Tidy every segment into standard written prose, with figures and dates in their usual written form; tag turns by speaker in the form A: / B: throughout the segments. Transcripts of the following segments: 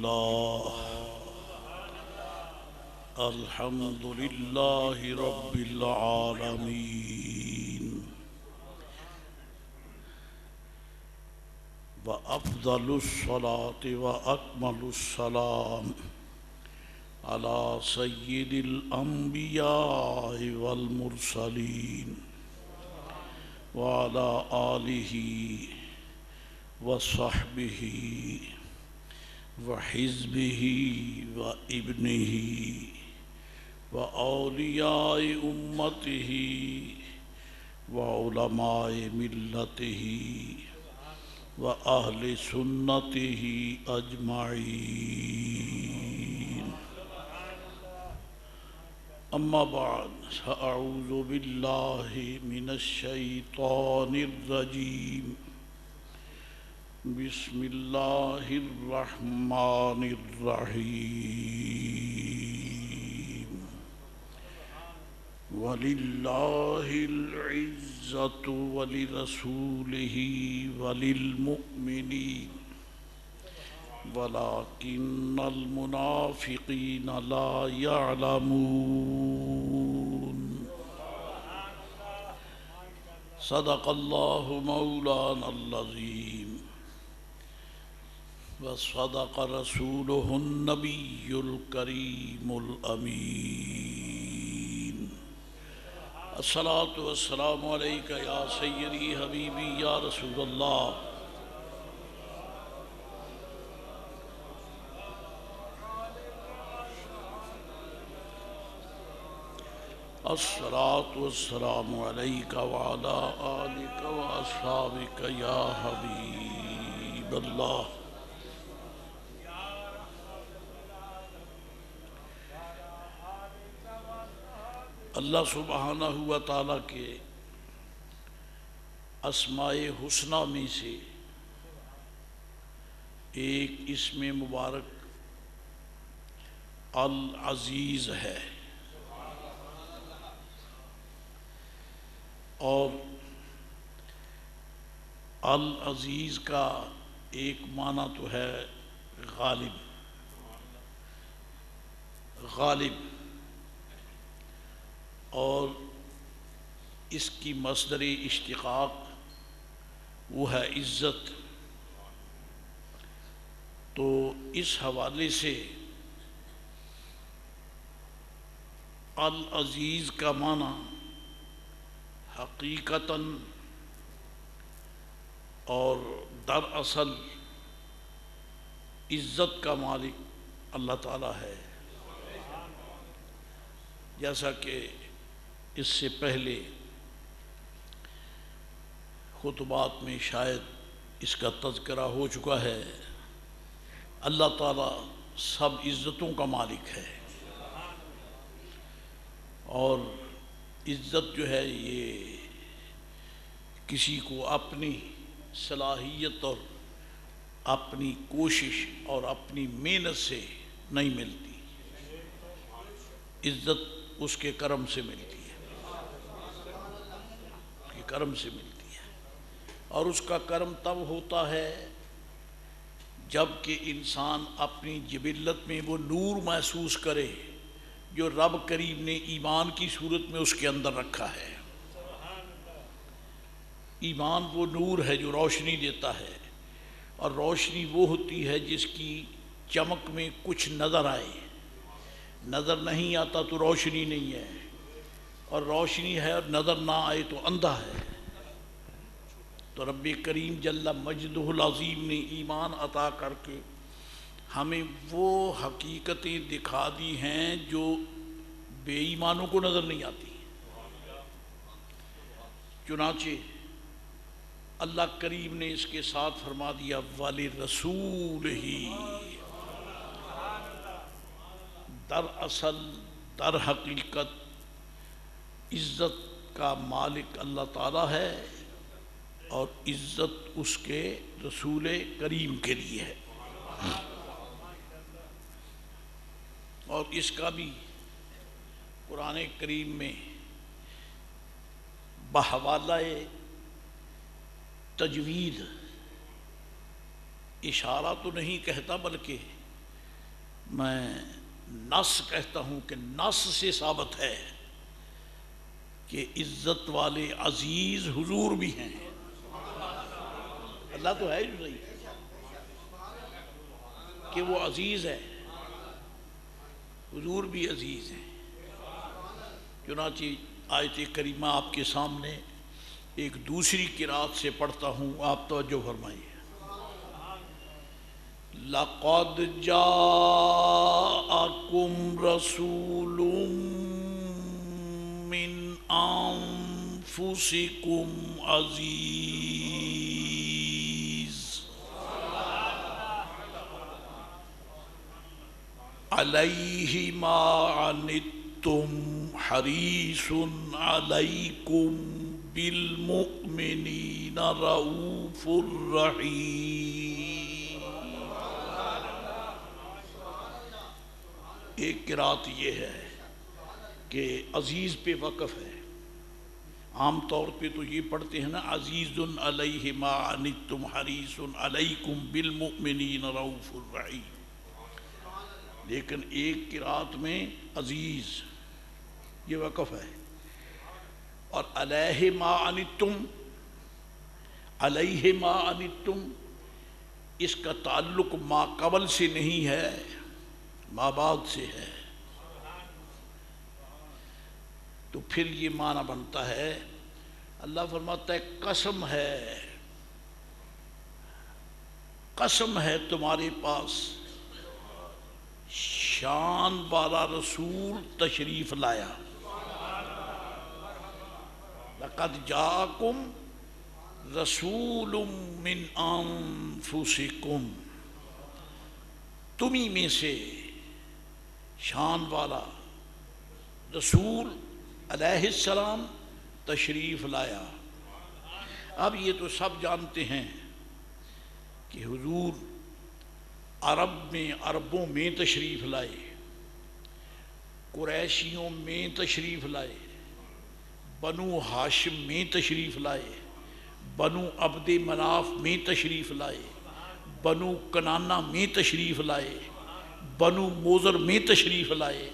A: لله الحمد لله رب العالمين وأفضل الصلاة وأكمل السلام على سيد الأنبياء والمرسلين وعلى آله وصحبه وحزبه وابنه وأولياء أمته وعلماء ملته وأهل سنته أجمعين. أما بعد فأعوذ بالله من الشيطان الرجيم. بسم الله الرحمن الرحيم. ولله العزة ولرسوله وللمؤمنين ولكن المنافقين لا يعلمون. صدق الله مولانا العظيم وصدق رسوله النبي الكريم الأمين. الصلاة والسلام عليك يا سيدي حبيبي يا رسول الله. الصلاة والسلام عليك وعلى آلك وأصحابك يا حبيب الله. اللہ سبحانہ و تعالیٰ کے اسماء حسنہ میں سے ایک اسم مبارک العزیز ہے، اور العزیز کا ایک معنی تو ہے غالب. اور اس کی مصدر اشتقاق وہ ہے عزت. تو اس حوالے سے العزیز کا معنی حقیقتاً اور دراصل عزت کا مالک اللہ تعالیٰ ہے. جیسا کہ اس سے پہلے خطبات میں شاید اس کا تذکرہ ہو چکا ہے، اللہ تعالیٰ سب عزتوں کا مالک ہے. اور عزت جو ہے یہ کسی کو اپنی صلاحیت اور اپنی کوشش اور اپنی محنت سے نہیں ملتی. عزت اس کے کرم سے ملتی ہے، کرم سے ملتی ہے. اور اس کا کرم تب ہوتا ہے جب کہ انسان اپنی جبلت میں وہ نور محسوس کرے جو رب کریم نے ایمان کی صورت میں اس کے اندر رکھا ہے. ایمان وہ نور ہے جو روشنی دیتا ہے، اور روشنی وہ ہوتی ہے جس کی چمک میں کچھ نظر آئے. نظر نہیں آتا تو روشنی نہیں ہے، اور روشنی ہے اور نظر نہ آئے تو اندھا ہے. تو رب کریم جل مجدہ العظیم نے ایمان عطا کر کے ہمیں وہ حقیقتیں دکھا دی ہیں جو بے ایمانوں کو نظر نہیں آتی. چنانچہ اللہ کریم نے اس کے ساتھ فرما دیا وَلِرَسُولِهِ. دراصل در حقیقت عزت کا مالک اللہ تعالیٰ ہے، اور عزت اس کے رسول کریم کے لیے ہے. اور اس کا بھی قرآن کریم میں بحوالہ تجوید اشارہ تو نہیں کہتا، بلکہ میں نص کہتا ہوں کہ نص سے ثابت ہے کہ عزت والے عزیز حضور بھی ہیں. اللہ تو ہے جو صحیح کہ وہ عزیز ہے، حضور بھی عزیز ہیں. چنانچہ آیت کریمہ آپ کے سامنے ایک دوسری قرات سے پڑھتا ہوں، آپ توجہ فرمائیے. لَقَدْ جَاءَكُمْ رَسُولٌ مِّنْ أَنفُسِكُمْ عَزِيزٌ عَلَيْهِ مَا عَنِتُّمْ حَرِيصٌ عَلَيْكُمْ بِالْمُؤْمِنِينَ رَءُوفٌ رَحِيمٌ. ایک قرات یہ ہے کہ عزیز پہ وقف ہے. عام طور پہ تو یہ پڑھتے ہیں نا عزیز علیہ ما عنتم حریص علیکم بالمؤمنین رؤوف رحیم، لیکن ایک قرات میں عزیز یہ وقف ہے. اور علیہ ما عنتم، علیہ ما عنتم اس کا تعلق ما قبل سے نہیں ہے، ما بعد سے ہے. تو پھر یہ معنی بنتا ہے، اللہ فرماتا ہے قسم ہے، قسم ہے تمہارے پاس شان والا رسول تشریف لایا. لَقَدْ جَاءَكُمْ رَسُولٌ مِّنْ أَنفُسِكُمْ، تمہیں میں سے شان والا رسول علیہ السلام تشریف لایا. اب یہ تو سب جانتے ہیں کہ حضور عربوں میں تشریف لائے، قریشیوں میں تشریف لائے، بنو ہاشم میں تشریف لائے، بنو عبد مناف میں تشریف لائے، بنو کنانہ میں تشریف لائے، بنو موزر میں تشریف لائے،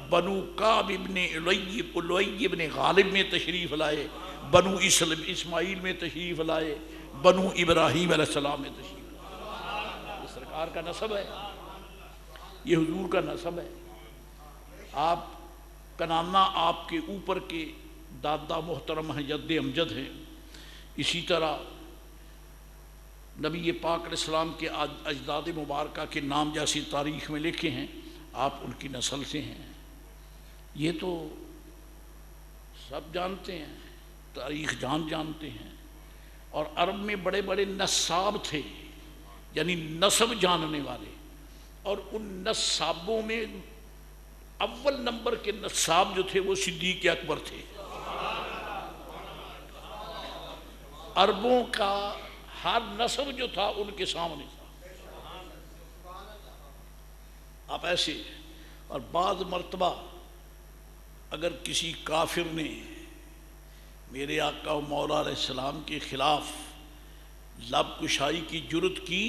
A: بنو کعب ابن لؤی ابن غالب میں تشریف لائے، بنو اسماعیل میں تشریف لائے، بنو ابراہیم علیہ السلام میں تشریف لائے. یہ سرکار کا نسب ہے، یہ حضور کا نسب ہے. آپ کنانہ آپ کے اوپر کے دادا محترم ہیں، جد امجد ہیں. اسی طرح نبی پاک علیہ السلام کے اجداد مبارکہ کے نام جیسی تاریخ میں لکھے ہیں، آپ ان کی نسل سے ہیں. یہ تو سب جانتے ہیں، تاریخ جانتے ہیں. اور عرب میں بڑے بڑے نساب تھے، یعنی نسب جاننے والے، اور ان نسابوں میں اول نمبر کے نساب جو تھے وہ صدیق اکبر تھے. عربوں کا ہر نسب جو تھا ان کے سامنے تھا. آپ ایسے، اور بعض مرتبہ اگر کسی کافر نے میرے آقا و مولا علیہ السلام کے خلاف لب کشائی کی جرت کی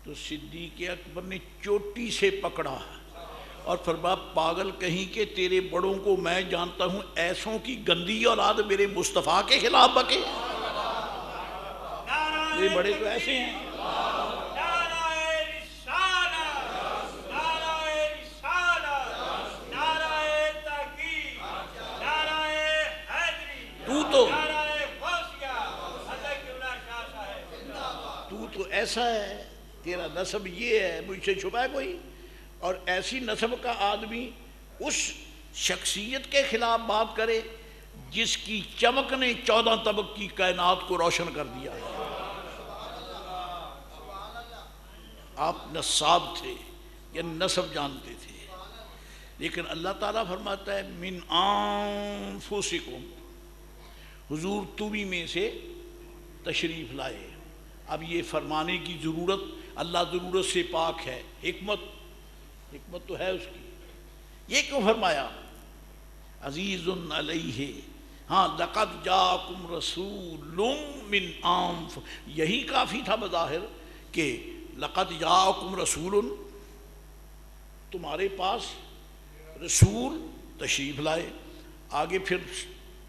A: تو صدیق اکبر نے چوٹی سے پکڑا اور فرمایا پاگل کہیں کہ تیرے بڑوں کو میں جانتا ہوں، ایسوں کی گندی اولاد میرے مصطفیٰ کے خلاف بکے. یہ بڑے تو ایسے ہیں. تو ایسا ہے، تیرا نسب یہ ہے، مجھ سے چھپا ہے کوئی؟ اور ایسی نسب کا آدمی اس شخصیت کے خلاف بات کرے جس کی چمک نے 14 طبق کی کائنات کو روشن کر دیا. آپ نصاب تھے یا نسب جانتے تھے، لیکن اللہ تعالیٰ فرماتا ہے من انفسکم، حضور تمہیں میں سے تشریف لائے. اب یہ فرمانے کی ضرورت، اللہ ضرورت سے پاک ہے، حکمت تو ہے اس کی. یہ کیوں فرمایا عزیز علیہ؟ ہاں لقد جاءکم رسول من انفسکم، یہی کافی تھا بظاہر کہ لقد جاءکم رسول، تمہارے پاس رسول تشریف لائے، آگے پھر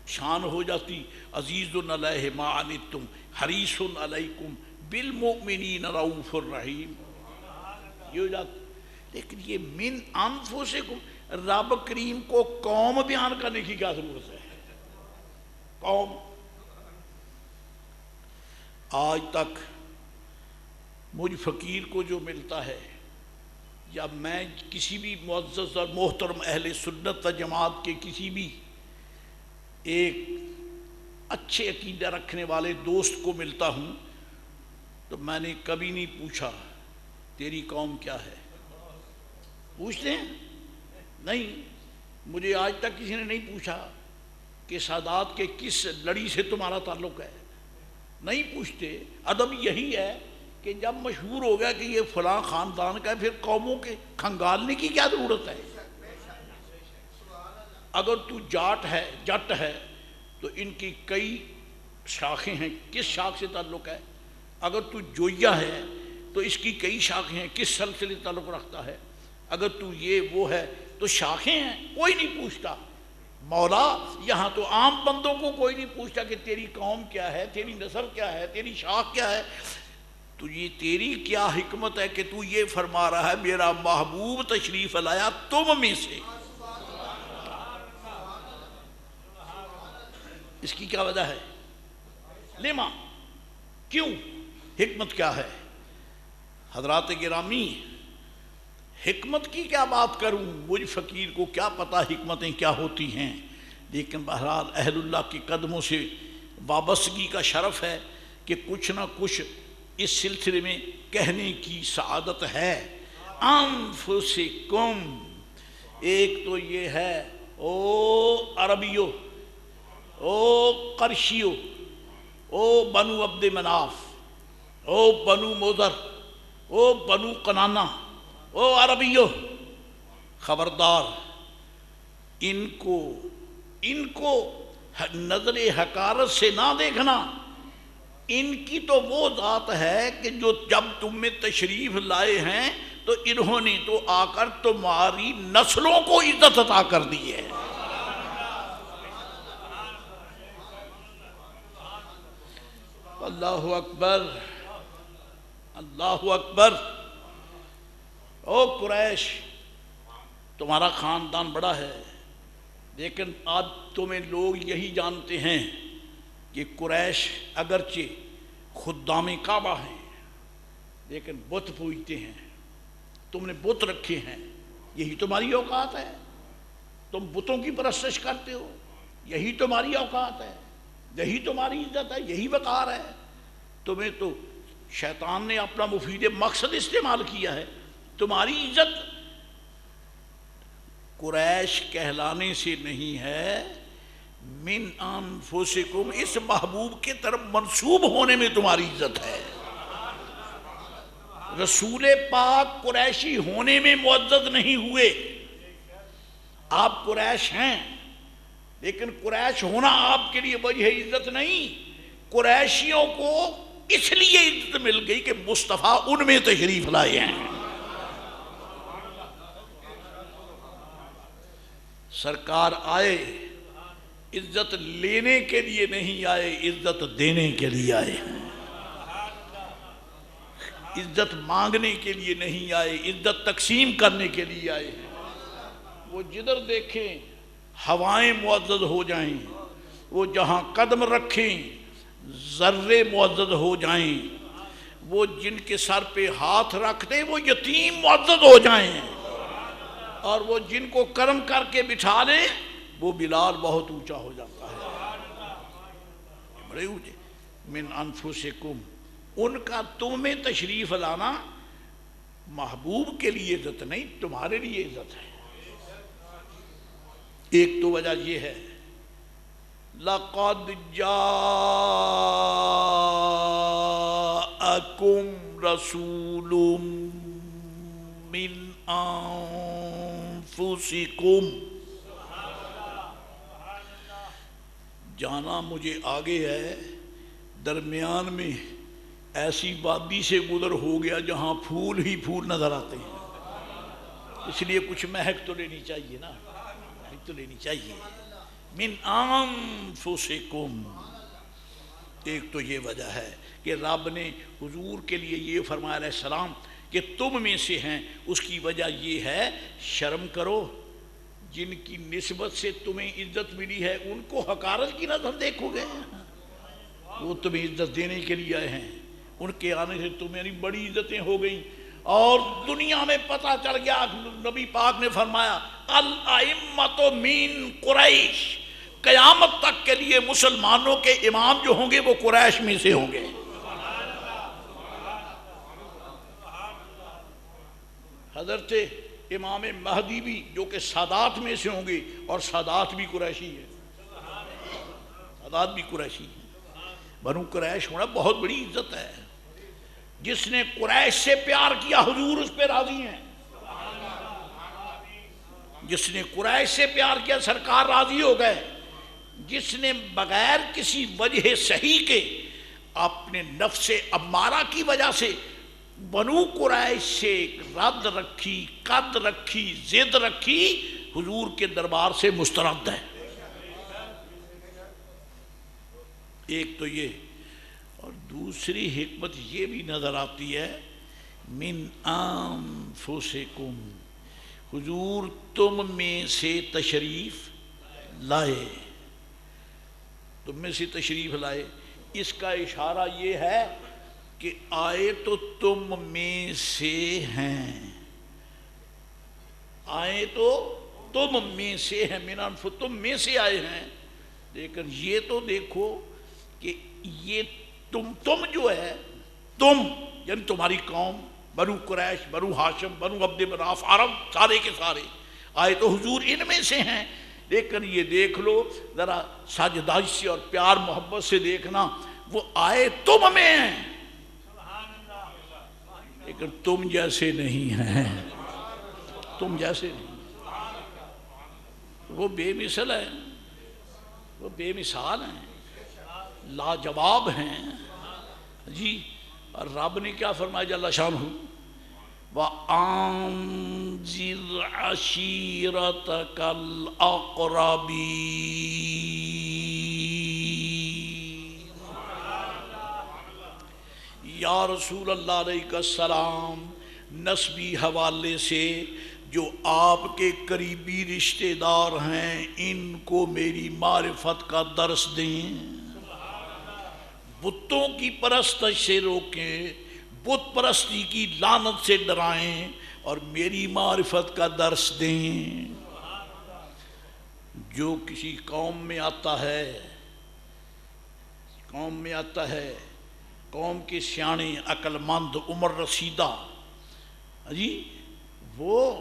A: شان ہو جاتی عزیز علیہ ما عنتم حریص علیکم بالمؤمنین رؤوف الرحیم، یہ ہو جاتی۔ لیکن یہ من انفسکم، رب کریم کو قوم بیان کرنے کی کیا ضرورت ہے؟ قوم آج تک مجھ فقیر کو جو ملتا ہے، یا میں کسی بھی معزز اور محترم اہل سنت و جماعت کے کسی بھی ایک اچھے عقیدہ رکھنے والے دوست کو ملتا ہوں، تو میں نے کبھی نہیں پوچھا تیری قوم کیا ہے۔ پوچھتے ہیں؟ نہیں، مجھے آج تک کسی نے نہیں پوچھا کہ سادات کے کس لڑی سے تمہارا تعلق ہے، نہیں پوچھتے۔ ادب یہی ہے کہ جب مشہور ہو گیا کہ یہ فلاں خاندان کا ہے، پھر قوموں کے کھنگالنے کی کیا ضرورت ہے؟ اگر تو جٹ ہے تو ان کی کئی شاخیں ہیں، کس شاخ سے تعلق ہے؟ اگر تو جویا ہے تو اس کی کئی شاخیں ہیں، کس سلسلے سے تعلق رکھتا ہے؟ اگر تو یہ وہ ہے تو شاخیں ہیں، کوئی نہیں پوچھتا۔ مولا یہاں تو عام بندوں کو کوئی نہیں پوچھتا کہ تیری قوم کیا ہے، تیری نسل کیا ہے، تیری شاخ کیا ہے۔ تو یہ تیری کیا حکمت ہے کہ تو یہ فرما رہا ہے میرا محبوب تشریف لایا تم میں سے؟ اس کی کیا وجہ ہے؟ لما، کیوں، حکمت کیا ہے؟ حضرات گرامی، حکمت کی کیا بات کروں، مجھ فقیر کو کیا پتا حکمتیں کیا ہوتی ہیں، لیکن بہرحال اہل اللہ کے قدموں سے وابستگی کا شرف ہے کہ کچھ نہ کچھ اس سلسلے میں کہنے کی سعادت ہے۔ انفسکم، ایک تو یہ ہے او عربیو، او قرشیو، او بنو عبد مناف، او بنو مضر، او بنو کنانہ، او عربیو، خبردار ان کو نظر حقارت سے نہ دیکھنا۔ ان کی تو وہ ذات ہے کہ جو جب تم میں تشریف لائے ہیں تو انہوں نے تو آ کر تمہاری نسلوں کو عزت عطا کر دی ہے۔ اللہ اکبر، اللہ اکبر۔ او قریش، تمہارا خاندان بڑا ہے، لیکن آج تمہیں لوگ یہی جانتے ہیں کہ قریش اگرچہ خدام کعبہ ہیں لیکن بت پوجتے ہیں، تم نے بت رکھے ہیں، یہی تمہاری اوقات ہے، تم بتوں کی پرستش کرتے ہو، یہی تمہاری اوقات ہے، یہی تمہاری عزت ہے، یہی وقار ہے۔ تمہیں تو شیطان نے اپنا مفید مقصد استعمال کیا ہے۔ تمہاری عزت قریش کہلانے سے نہیں ہے، من انفسکم، اس محبوب کے طرف منسوب ہونے میں تمہاری عزت ہے۔ رسول پاک قریشی ہونے میں معزز نہیں ہوئے، آپ قریش ہیں، لیکن قریش ہونا آپ کے لیے وجہ عزت نہیں۔ قریشیوں کو اس لیے عزت مل گئی کہ مصطفیٰ ان میں تشریف لائے ہیں۔ سرکار آئے، عزت لینے کے لیے نہیں آئے، عزت دینے کے لیے آئے۔ عزت مانگنے کے لیے نہیں آئے، عزت تقسیم کرنے کے لیے آئے ہیں۔ وہ جدھر دیکھیں ہوائیں معزز ہو جائیں، وہ جہاں قدم رکھیں ذرے معزز ہو جائیں، وہ جن کے سر پہ ہاتھ رکھ دیں وہ یتیم معزز ہو جائیں، اور وہ جن کو کرم کر کے بٹھا لیں وہ بلال بہت اونچا ہو جاتا ہے۔ بڑے اونچے، من انفسکم، ان کا تم میں تشریف لانا محبوب کے لیے عزت نہیں، تمہارے لیے عزت ہے۔ ایک تو وجہ یہ ہے لَقَدْ جَاءَكُمْ رَسُولٌ مِّنْ أَنفُسِكُمْ، جانا مجھے آگے ہے، درمیان میں ایسی وادی سے گزر ہو گیا جہاں پھول ہی پھول نظر آتے ہیں۔ اس لیے کچھ مہک تو لینی چاہیے نا، مہک تو لینی چاہیے۔ من انفسکم، ایک تو یہ وجہ ہے کہ رب نے حضور کے لیے یہ فرمایا علیہ السلام کہ تم میں سے ہیں، اس کی وجہ یہ ہے شرم کرو، جن کی نسبت سے تمہیں عزت ملی ہے ان کو حقارت کی نظر دیکھو گے؟ وہ تمہیں عزت دینے کے لیے آئے ہیں، ان کے آنے سے تمہیں بڑی عزتیں ہو گئیں، اور دنیا میں پتہ چل گیا۔ نبی پاک نے فرمایا الائمۃ من قریش، قیامت تک کے لیے مسلمانوں کے امام جو ہوں گے وہ قریش میں سے ہوں گے۔ حضرت امام مہدی بھی جو کہ سادات میں سے ہوں گے، اور سادات بھی قریشی ہے، سادات بھی قریشی ہے۔ بنو قریش ہونا بہت بڑی عزت ہے، جس نے قریش سے پیار کیا حضور اس پہ راضی ہیں، جس نے قریش سے پیار کیا سرکار راضی ہو گئے، جس نے بغیر کسی وجہ صحیح کے اپنے نفس امارہ کی وجہ سے بنو قریش سے رد رکھی، قد رکھی، ضد رکھی، حضور کے دربار سے مسترد ہے۔ ایک تو یہ، اور دوسری حکمت یہ بھی نظر آتی ہے من انفسکم، حضور تم میں سے تشریف لائے، تم میں سے تشریف لائے۔ اس کا اشارہ یہ ہے کہ آئے تو تم میں سے ہیں، آئے تو تم میں سے ہیں، من انفسکم تم میں سے آئے ہیں، لیکن یہ تو دیکھو کہ یہ تم جو ہے، تم یعنی تمہاری قوم، بنو قریش، بنو ہاشم، بنو عبد مناف، عرب سارے کے سارے آئے تو حضور ان میں سے ہیں، لیکن یہ دیکھ لو ذرا ساجدائی سے اور پیار محبت سے دیکھنا، وہ آئے تم میں ہیں لیکن تم جیسے نہیں ہیں، تم جیسے نہیں، وہ بے مثل ہیں، وہ بے مثال ہیں، لاجواب ہیں جی۔ اور رب نے کیا فرمایا جل شانہ، وَأَنذِرْ عَشِيرَتَكَ الْأَقْرَبِينَ۔ یا رسول اللہ علیہ السلام، نسبی حوالے سے جو آپ کے قریبی رشتہ دار ہیں ان کو میری معرفت کا درس دیں، بتوں کی پرستش سے روکیں، بت پرستی کی لعنت سے ڈرائیں، اور میری معرفت کا درس دیں۔ جو کسی قوم میں آتا ہے، قوم میں آتا ہے، قوم کے سیانے، عقل مند، عمر رسیدہ جی، وہ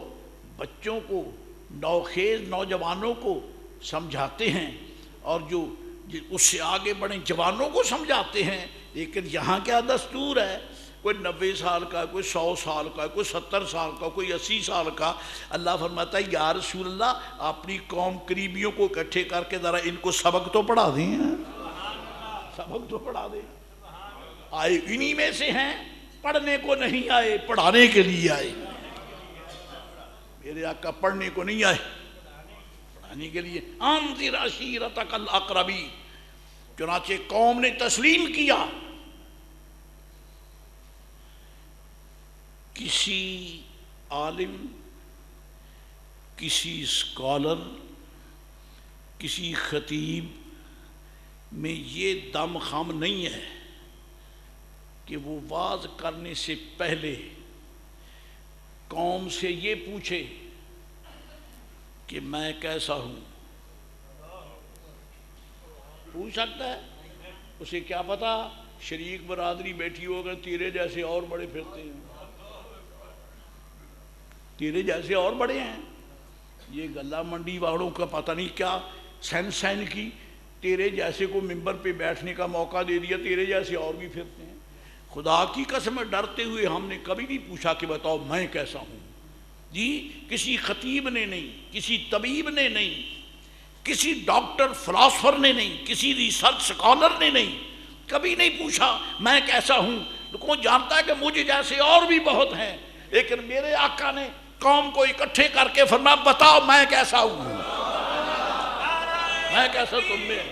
A: بچوں کو، نوخیز نوجوانوں کو سمجھاتے ہیں، اور جو اس سے آگے بڑے جوانوں کو سمجھاتے ہیں، لیکن یہاں کیا دستور ہے؟ کوئی 90 سال کا، کوئی 100 سال کا، کوئی 70 سال کا، کوئی 80 سال کا۔ اللہ فرماتا ہے یا رسول اللہ اپنی قوم قریبیوں کو اکٹھے کر کے ذرا ان کو سبق تو پڑھا دیں، سبق تو پڑھا دیں۔ آئے انہی میں سے ہیں، پڑھنے کو نہیں آئے، پڑھانے کے لیے آئے۔ میرے آقا پڑھنے کو نہیں آئے، پڑھانے کے لیے۔ انذر عشیرتک الاقربین، چنانچہ قوم نے تسلیم کیا۔ کسی عالم، کسی اسکالر، کسی خطیب میں یہ دم خم نہیں ہے کہ وہ واز کرنے سے پہلے قوم سے یہ پوچھے کہ میں کیسا ہوں۔ پوچھ سکتا ہے؟ اسے کیا پتا شریک برادری بیٹھی ہوگا تیرے جیسے اور بڑے پھرتے ہیں، تیرے جیسے اور بڑے ہیں، یہ گلہ منڈی والوں کا پتہ نہیں کیا سین کی، تیرے جیسے کو ممبر پہ بیٹھنے کا موقع دے دیا، تیرے جیسے اور بھی پھرتے ہیں۔ خدا کی قسم ڈرتے ہوئے ہم نے کبھی نہیں پوچھا کہ بتاؤ میں کیسا ہوں جی۔ کسی خطیب نے نہیں، کسی طبیب نے نہیں، کسی ڈاکٹر فلاسفر نے نہیں، کسی ریسرچ سکالر نے نہیں، کبھی نہیں پوچھا میں کیسا ہوں۔ کون جانتا ہے کہ مجھے جیسے اور بھی بہت ہیں، لیکن میرے آقا نے قوم کو اکٹھے کر کے فرمایا بتاؤ میں کیسا ہوں، میں کیسا تم میں؟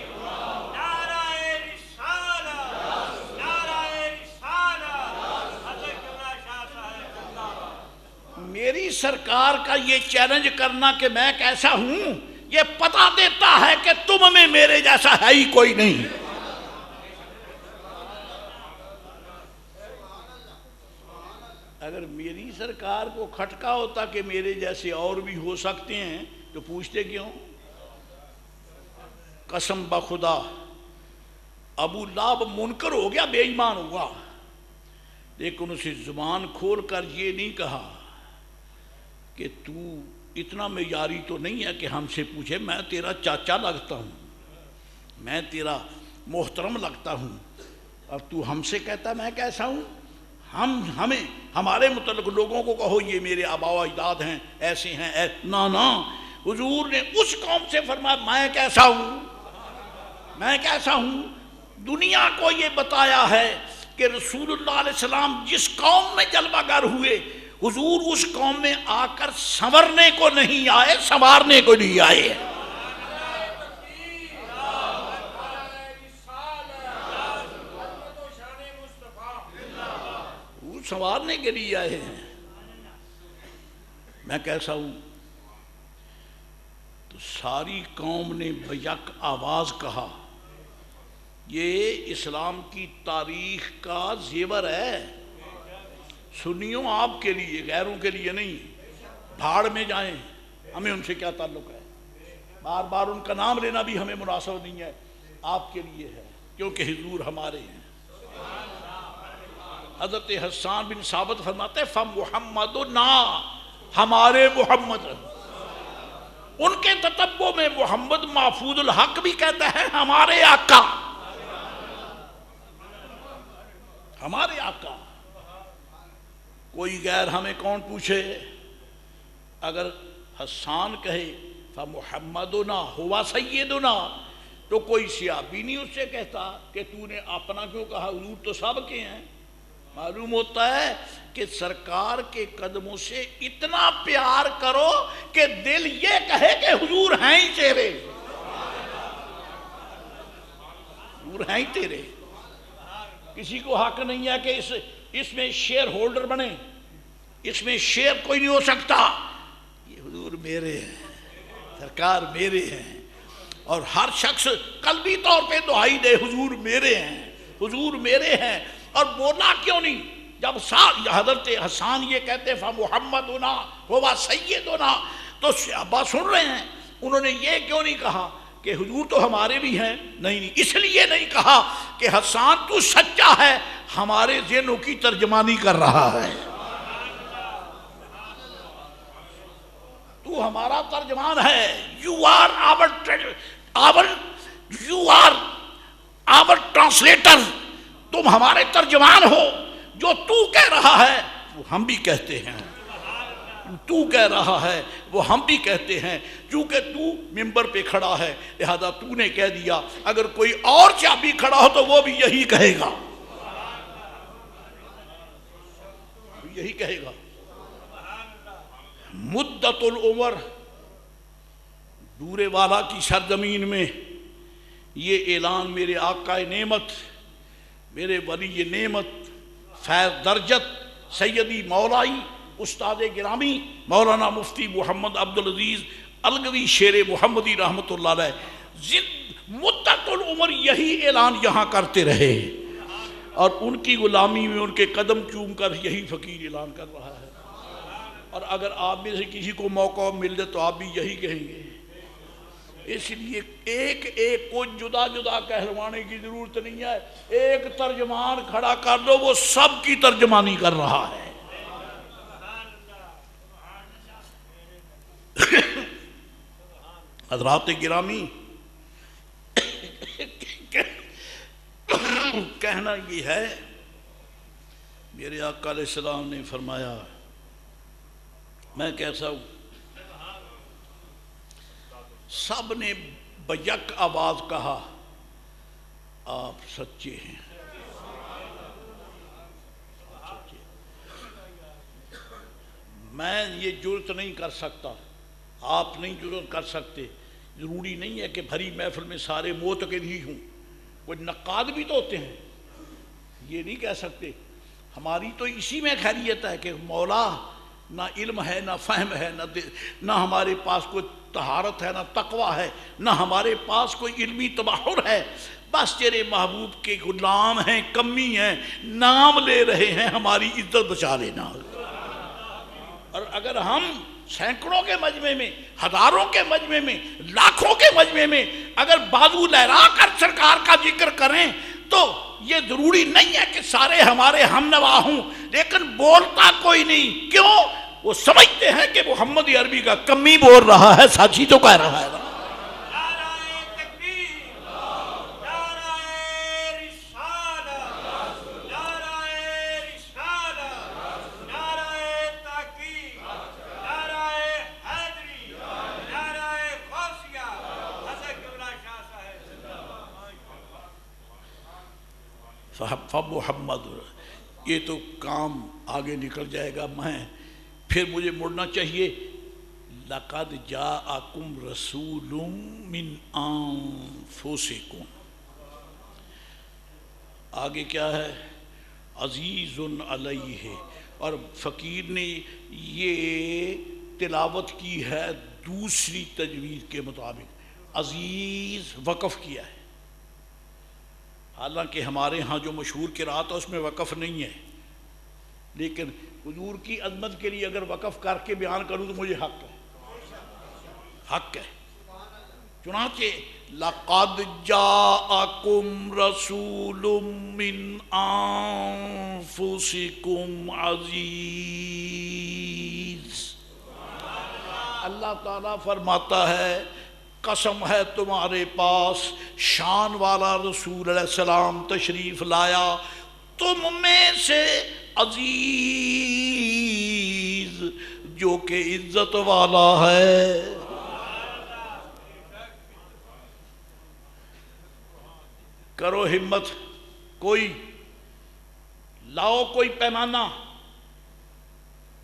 A: میری سرکار کا یہ چیلنج کرنا کہ میں کیسا ہوں یہ پتا دیتا ہے کہ تم میں میرے جیسا ہے ہی کوئی نہیں۔ اگر میری سرکار کو کھٹکا ہوتا کہ میرے جیسے اور بھی ہو سکتے ہیں تو پوچھتے کیوں؟ قسم بخدا ابو لہب منکر ہو گیا، بے ایمان ہوا، لیکن اسے زبان کھول کر یہ نہیں کہا کہ تو اتنا معیاری تو نہیں ہے کہ ہم سے پوچھے، میں تیرا چاچا لگتا ہوں، میں تیرا محترم لگتا ہوں، اب تو ہم سے کہتا میں کیسا ہوں؟ ہمیں ہمارے متعلق لوگوں کو کہو یہ میرے آبا و اجداد ہیں، ایسے ہیں، نا حضور نے اس قوم سے فرمایا میں کیسا ہوں، میں کیسا ہوں۔ دنیا کو یہ بتایا ہے کہ رسول اللہ علیہ السلام جس قوم میں جلوہ گر ہوئے، حضور اس قوم میں آ کر سنورنے کو نہیں آئے، سنوارنے کو نہیں آئے، وہ سنوارنے کے لیے آئے ہیں۔ میں کیسا ہوں؟ تو ساری قوم نے بیک آواز کہا یہ اسلام کی تاریخ کا زیور ہے، سنیوں آپ کے لیے، غیروں کے لیے نہیں، بھاڑ میں جائیں، ہمیں ان سے کیا تعلق ہے، بار بار ان کا نام لینا بھی ہمیں مناسب نہیں ہے، آپ کے لیے ہے کیونکہ حضور ہمارے ہیں۔ حضرت حسان بن ثابت فرماتے ہیں فَمُحَمَّدُنَا، ہمارے محمد، ان کے تتبع میں محمد محفوظ الحق بھی کہتا ہے ہمارے آقا، ہمارے آقا۔ کوئی غیر ہمیں کون پوچھے؟ اگر حسان کہے فَمُحَمَّدُنَا ہُوَ سَيِّدُنَا تو کوئی صحابی نہیں اس سے کہتا کہ تو نے اپنا کیوں کہا، حضور تو سب کے ہیں۔ معلوم ہوتا ہے کہ سرکار کے قدموں سے اتنا پیار کرو کہ دل یہ کہے کہ حضور ہیں ہی تیرے، حضور ہیں ہی تیرے۔ کسی کو حق نہیں ہے کہ اس میں شیئر ہولڈر بنے، اس میں شیئر کوئی نہیں ہو سکتا، یہ حضور میرے ہیں، سرکار میرے ہیں۔ اور ہر شخص قلبی طور پہ دعائی دے حضور میرے ہیں، حضور میرے ہیں۔ اور بولا کیوں نہیں؟ جب حضرت حسان یہ کہتے فَمُحَمَّدُنَا هُوَ سَيِّدُنَا تو صحابہ سن رہے ہیں، انہوں نے یہ کیوں نہیں کہا کہ حضور تو ہمارے بھی ہیں؟ نہیں، اس لیے نہیں کہا کہ حسان تو سچا ہے، ہمارے ذہنوں کی ترجمانی کر رہا ہے، تو ہمارا ترجمان ہے، you are our translator، تم ہمارے ترجمان ہو، جو تو کہہ رہا ہے وہ ہم بھی کہتے ہیں، تو کہہ رہا ہے وہ ہم بھی کہتے ہیں، چونکہ تو منبر پہ کھڑا ہے لہذا تو نے کہہ دیا، اگر کوئی اور چابی کھڑا ہو تو وہ بھی یہی کہے گا، یہی کہے گا۔ مدت العمر دورے والا کی سرزمین میں یہ اعلان میرے آقا نعمت، میرے ولی نعمت، فیض درجت، سیدی مولائی استاد گرامی مولانا مفتی محمد عبدالعزیز الگوی شیر محمدی رحمۃ اللہ علیہ مدت العمر یہی اعلان یہاں کرتے رہے، اور ان کی غلامی میں ان کے قدم چوم کر یہی فقیر اعلان کر رہا ہے۔ اور اگر آپ میں سے کسی کو موقع مل جائے تو آپ بھی یہی کہیں گے۔ اس لیے ایک ایک کو جدا جدا کہلوانے کی ضرورت نہیں ہے، ایک ترجمان کھڑا کر دو، وہ سب کی ترجمانی کر رہا ہے۔ حضرات گرامی، کہنا یہ ہے، میرے آقا علیہ السلام نے فرمایا میں کیسا ہوں؟ سب نے بیک آواز کہا آپ سچے ہیں، میں یہ جرت نہیں کر سکتا، آپ نہیں جرت کر سکتے، ضروری نہیں ہے کہ بھری محفل میں سارے معتقد ہی ہوں، کوئی نقاد بھی تو ہوتے ہیں، یہ نہیں کہہ سکتے۔ ہماری تو اسی میں خیریت ہے کہ مولا نہ علم ہے نہ فہم ہے نہ ہمارے پاس کوئی طہارت ہے نہ تقوی ہے نہ ہمارے پاس کوئی علمی تبحر ہے، بس تیرے محبوب کے غلام ہیں، کمی ہیں، نام لے رہے ہیں، ہماری عزت بچا لینا۔ اور اگر ہم سینکڑوں کے مجمع میں، ہزاروں کے مجمع میں، لاکھوں کے مجمع میں اگر بازو لہرا کر سرکار کا ذکر کریں تو یہ ضروری نہیں ہے کہ سارے ہمارے ہم نوا ہوں، لیکن بولتا کوئی نہیں، کیوں؟ وہ سمجھتے ہیں کہ محمد عربی کا کمی بول رہا ہے، سچی تو کہہ رہا ہے۔ محمد، یہ تو کام آگے نکل جائے گا، میں پھر مجھے مڑنا چاہیے۔ لَقَدْ جَاءَكُمْ رَسُولٌ مِّنْ أَنفُسِكُمْ، آگے کیا ہے؟ عزیز علیہ، اور فقیر نے یہ تلاوت کی ہے دوسری تجوید کے مطابق، عزیز وقف کیا ہے، حالانکہ ہمارے ہاں جو مشہور قرات ہے اس میں وقف نہیں ہے، لیکن حضور کی عظمت کے لیے اگر وقف کر کے بیان کروں تو مجھے حق ہے، حق ہے۔ چنانچہ لَقَدْ جَاءَكُمْ رَسُولٌ مِّنْ أَنفُسِكُمْ عَزِيزٌ، اللہ تعالیٰ فرماتا ہے قسم ہے تمہارے پاس شان والا رسول علیہ السلام تشریف لایا، تم میں سے عزیز جو کہ عزت والا ہے۔ کرو ہمت، کوئی لاؤ کوئی پیمانہ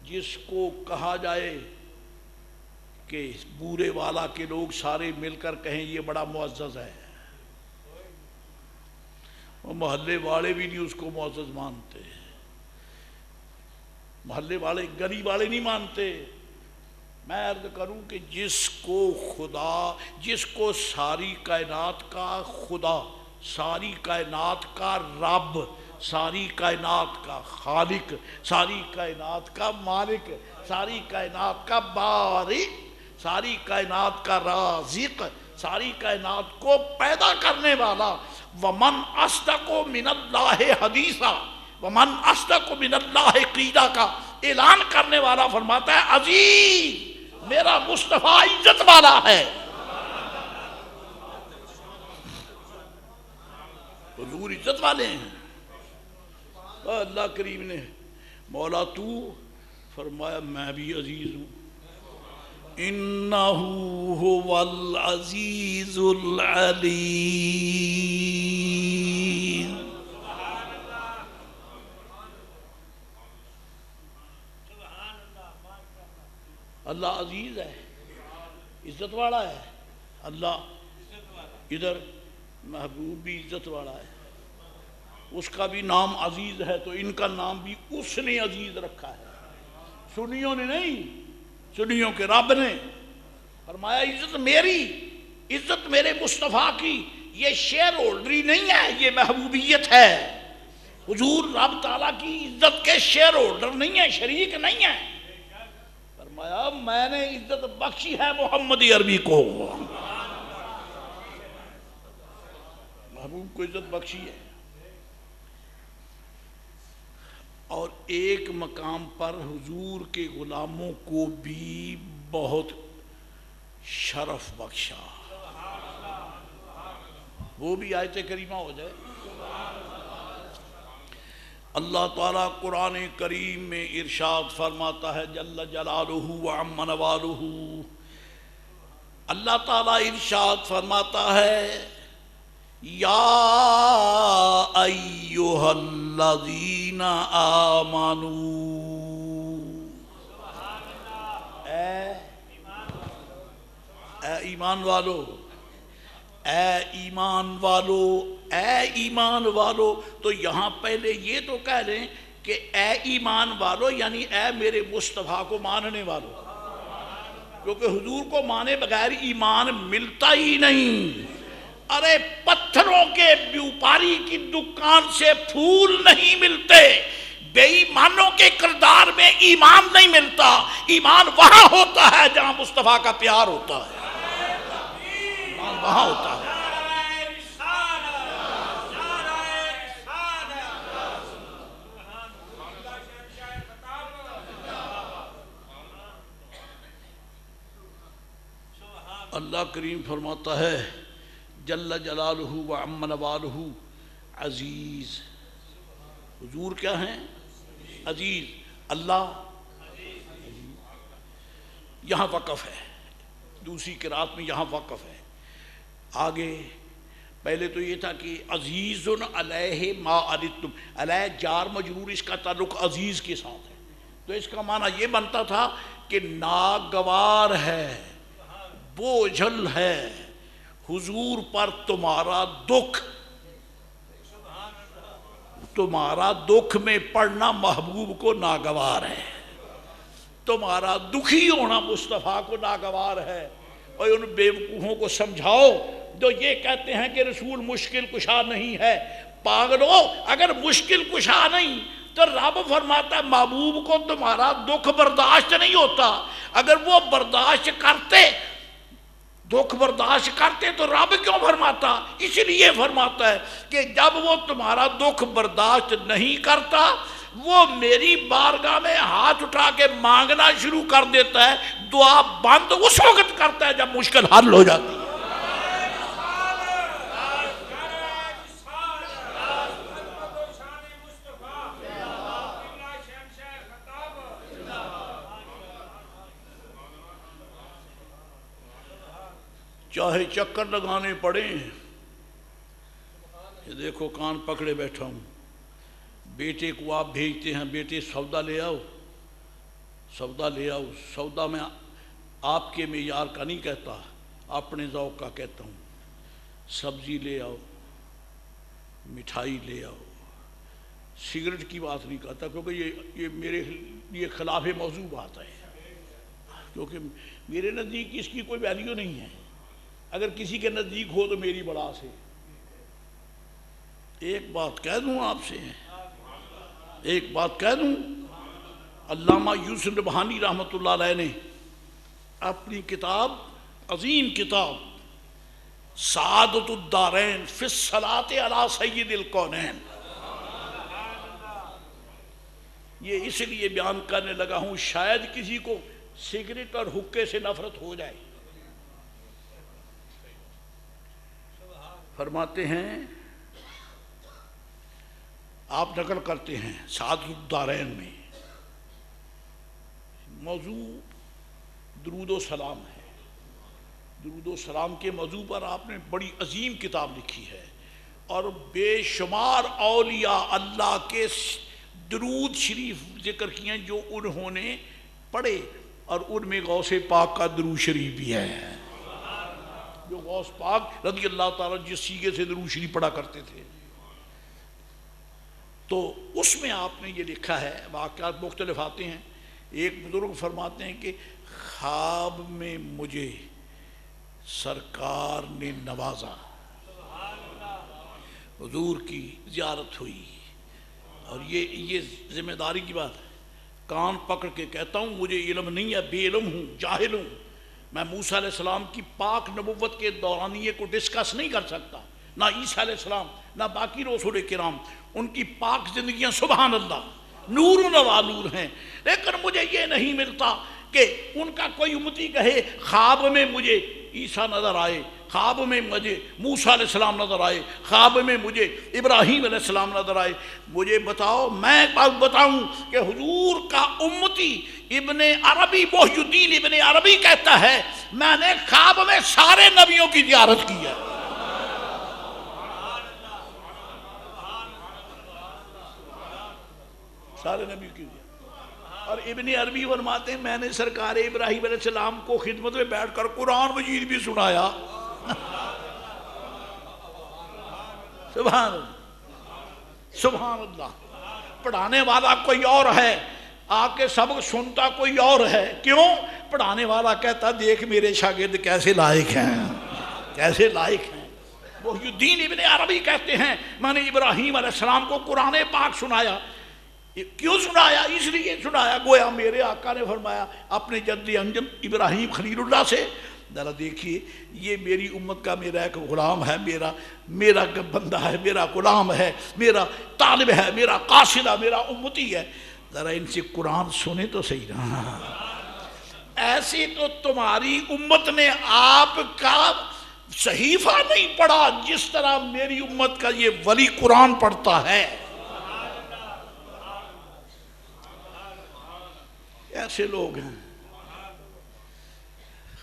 A: جس کو کہا جائے کہ بورے والا کے لوگ سارے مل کر کہیں یہ بڑا معزز ہے، وہ محلے والے بھی نہیں اس کو معزز مانتے، محلے والے گلی والے نہیں مانتے۔ میں عرض کروں کہ جس کو خدا، جس کو ساری کائنات کا خدا، ساری کائنات کا رب، ساری کائنات کا خالق، ساری کائنات کا مالک، ساری کائنات کا بارئ، ساری کائنات کا رازق، ساری کائنات کو پیدا کرنے والا، وَمَنْ أَصْدَقُ مِنَ اللَّهِ حَدِيثًا وَمَنْ أَصْدَقُ مِنَ اللَّهِ قِيلًا کا اعلان کرنے والا فرماتا ہے عزیز میرا مصطفیٰ عزت والا ہے۔ حضور عزت والے ہیں۔ اللہ کریم نے مولا تو فرمایا میں بھی عزیز ہوں، انہو هو العزیز العلیم۔ اللہ عزیز ہے، عزت والا ہے، اللہ ادھر محبوب بھی عزت والا ہے، اس کا بھی نام عزیز ہے تو ان کا نام بھی اس نے عزیز رکھا ہے، سنیوں نے نہیں، سنیوں کے رب نے فرمایا عزت میری، عزت میرے مصطفیٰ کی، یہ شیئر ہولڈری نہیں ہے، یہ محبوبیت ہے۔ حضور رب تعالیٰ کی عزت کے شیئر ہولڈر نہیں ہے، شریک نہیں ہے۔ فرمایا میں نے عزت بخشی ہے محمد عربی کو، محبوب کو عزت بخشی ہے۔ اور ایک مقام پر حضور کے غلاموں کو بھی بہت شرف بخشا، وہ بھی آیت کریمہ ہو جائے۔ اللہ تعالیٰ قرآن کریم میں ارشاد فرماتا ہے جل جلالہ وعم نوالہ، اللہ تعالیٰ ارشاد فرماتا ہے یا ایہا الذین آمنوا، ایمان والو، اے ایمان والو، اے ایمان والو، تو یہاں پہلے یہ تو کہہ لیں کہ اے ایمان والو یعنی اے میرے مصطفیٰ کو ماننے والو، کیونکہ حضور کو مانے بغیر ایمان ملتا ہی نہیں۔ ارے پتھروں کے بیوپاری کی دکان سے پھول نہیں ملتے، بے ایمانوں کے کردار میں ایمان نہیں ملتا۔ ایمان وہاں ہوتا ہے جہاں مصطفیٰ کا پیار ہوتا ہے، ایمان وہاں ہوتا ہے۔ اللہ کریم فرماتا ہے جل جلالہ و عم نوالہ عزیز، حضور کیا ہیں؟ عزیز، اللہ یہاں وقف ہے، دوسری قرات میں یہاں وقف ہے۔ آگے پہلے تو یہ تھا کہ عزیز علیہ ما عنتم، علیہ جار مجرور، اس کا تعلق عزیز کے ساتھ ہے، تو اس کا معنی یہ بنتا تھا کہ ناگوار ہے، بوجھل ہے حضور پر تمہارا دکھ، تمہارا دکھ میں پڑنا محبوب کو ناگوار ہے، تمہارا دکھی ہونا مصطفیٰ کو ناگوار ہے۔ اور ان بیوقوفوں کو سمجھاؤ جو یہ کہتے ہیں کہ رسول مشکل کشا نہیں ہے، پاگلو اگر مشکل کشا نہیں تو رب فرماتا ہے محبوب کو تمہارا دکھ برداشت نہیں ہوتا، اگر وہ برداشت کرتے، دکھ برداشت کرتے تو رب کیوں فرماتا؟ اس لیے فرماتا ہے کہ جب وہ تمہارا دکھ برداشت نہیں کرتا، وہ میری بارگاہ میں ہاتھ اٹھا کے مانگنا شروع کر دیتا ہے، دعا بند اس وقت کرتا ہے جب مشکل حل ہو جاتی ہے۔ چاہے چکر لگانے پڑیں، یہ دیکھو کان پکڑے بیٹھا ہوں، بیٹے کو آپ بھیجتے ہیں، بیٹے سودا لے آؤ، سودا لے آؤ، سودا میں آپ کے معیار کا نہیں کہتا، اپنے ذوق کا کہتا ہوں، سبزی لے آؤ، مٹھائی لے آؤ، سگریٹ کی بات نہیں کرتا کیونکہ یہ میرے لیے خلاف موضوع بات ہے، کیونکہ میرے نزدیک اس کی کوئی ویلیو نہیں ہے، اگر کسی کے نزدیک ہو تو میری بڑا سے۔ ایک بات کہہ دوں آپ سے، ایک بات کہہ دوں، علامہ یوسف نبہانی رحمۃ اللہ علیہ نے اپنی کتاب، عظیم کتاب سعادت الدارین فی الصلاۃ علی سید الکونین، یہ اس لیے بیان کرنے لگا ہوں شاید کسی کو سگریٹ اور حقے سے نفرت ہو جائے۔ فرماتے ہیں، آپ نقل کرتے ہیں سعادت الدارین میں، موضوع درود و سلام ہے، درود و سلام کے موضوع پر آپ نے بڑی عظیم کتاب لکھی ہے، اور بے شمار اولیاء اللہ کے درود شریف ذکر کیے ہیں جو انہوں نے پڑھے، اور ان میں غوث پاک کا درود شریف بھی ہے، جو غوث پاک رضی اللہ تعالیٰ جس سیغے سے درود شریف پڑھا کرتے تھے۔ تو اس میں آپ نے یہ لکھا ہے، واقعات مختلف آتے ہیں، ایک بزرگ فرماتے ہیں کہ خواب میں مجھے سرکار نے نوازا، حضور کی زیارت ہوئی، اور یہ ذمہ داری کی بات ہے، کان پکڑ کے کہتا ہوں مجھے علم نہیں ہے، بے علم ہوں، جاہل ہوں، میں موسیٰ علیہ السلام کی پاک نبوت کے دورانیے کو ڈسکس نہیں کر سکتا، نہ عیسیٰ علیہ السلام، نہ باقی رسول کرام، ان کی پاک زندگیاں سبحان اللہ نور و نور ہیں، لیکن مجھے یہ نہیں ملتا کہ ان کا کوئی امتی کہے خواب میں مجھے عیسیٰ نظر آئے، خواب میں مجھے موسیٰ علیہ السلام نظر آئے، خواب میں مجھے ابراہیم علیہ السلام نظر آئے۔ مجھے بتاؤ، میں ایک بات بتاؤں کہ حضور کا امتی ابن عربی، محی الدین ابن عربی کہتا ہے میں نے خواب میں سارے نبیوں کی زیارت کی ہے۔ سارے نبی کی زیارت، اور ابن عربی فرماتے ہیں میں نے سرکار ابراہیم علیہ السلام کو خدمت میں بیٹھ کر قرآن مجید بھی سنایا. سبحان اللہ سبحان اللہ. پڑھانے والا کوئی اور ہے، آ کے سبق سنتا کوئی اور ہے. کیوں؟ پڑھانے والا کہتا دیکھ میرے شاگرد کیسے لائق ہیں، کیسے لائق ہیں. محی الدین ابن عربی کہتے ہیں میں نے ابراہیم علیہ السلام کو قرآن پاک سنایا. کیوں سنایا؟ اس لیے سنایا گویا میرے آقا نے فرمایا اپنے جد انجم ابراہیم خلیل اللہ سے، ذرا دیکھیے یہ میری امت کا میرا ایک غلام ہے، میرا بندہ ہے، میرا غلام ہے، میرا طالب ہے، میرا قاصد ہے، میرا امتی ہے، ذرا ان سے قرآن سنے تو صحیح رہا. ایسی تو تمہاری امت نے آپ کا صحیفہ نہیں پڑھا جس طرح میری امت کا یہ ولی قرآن پڑھتا ہے. ایسے لوگ ہیں.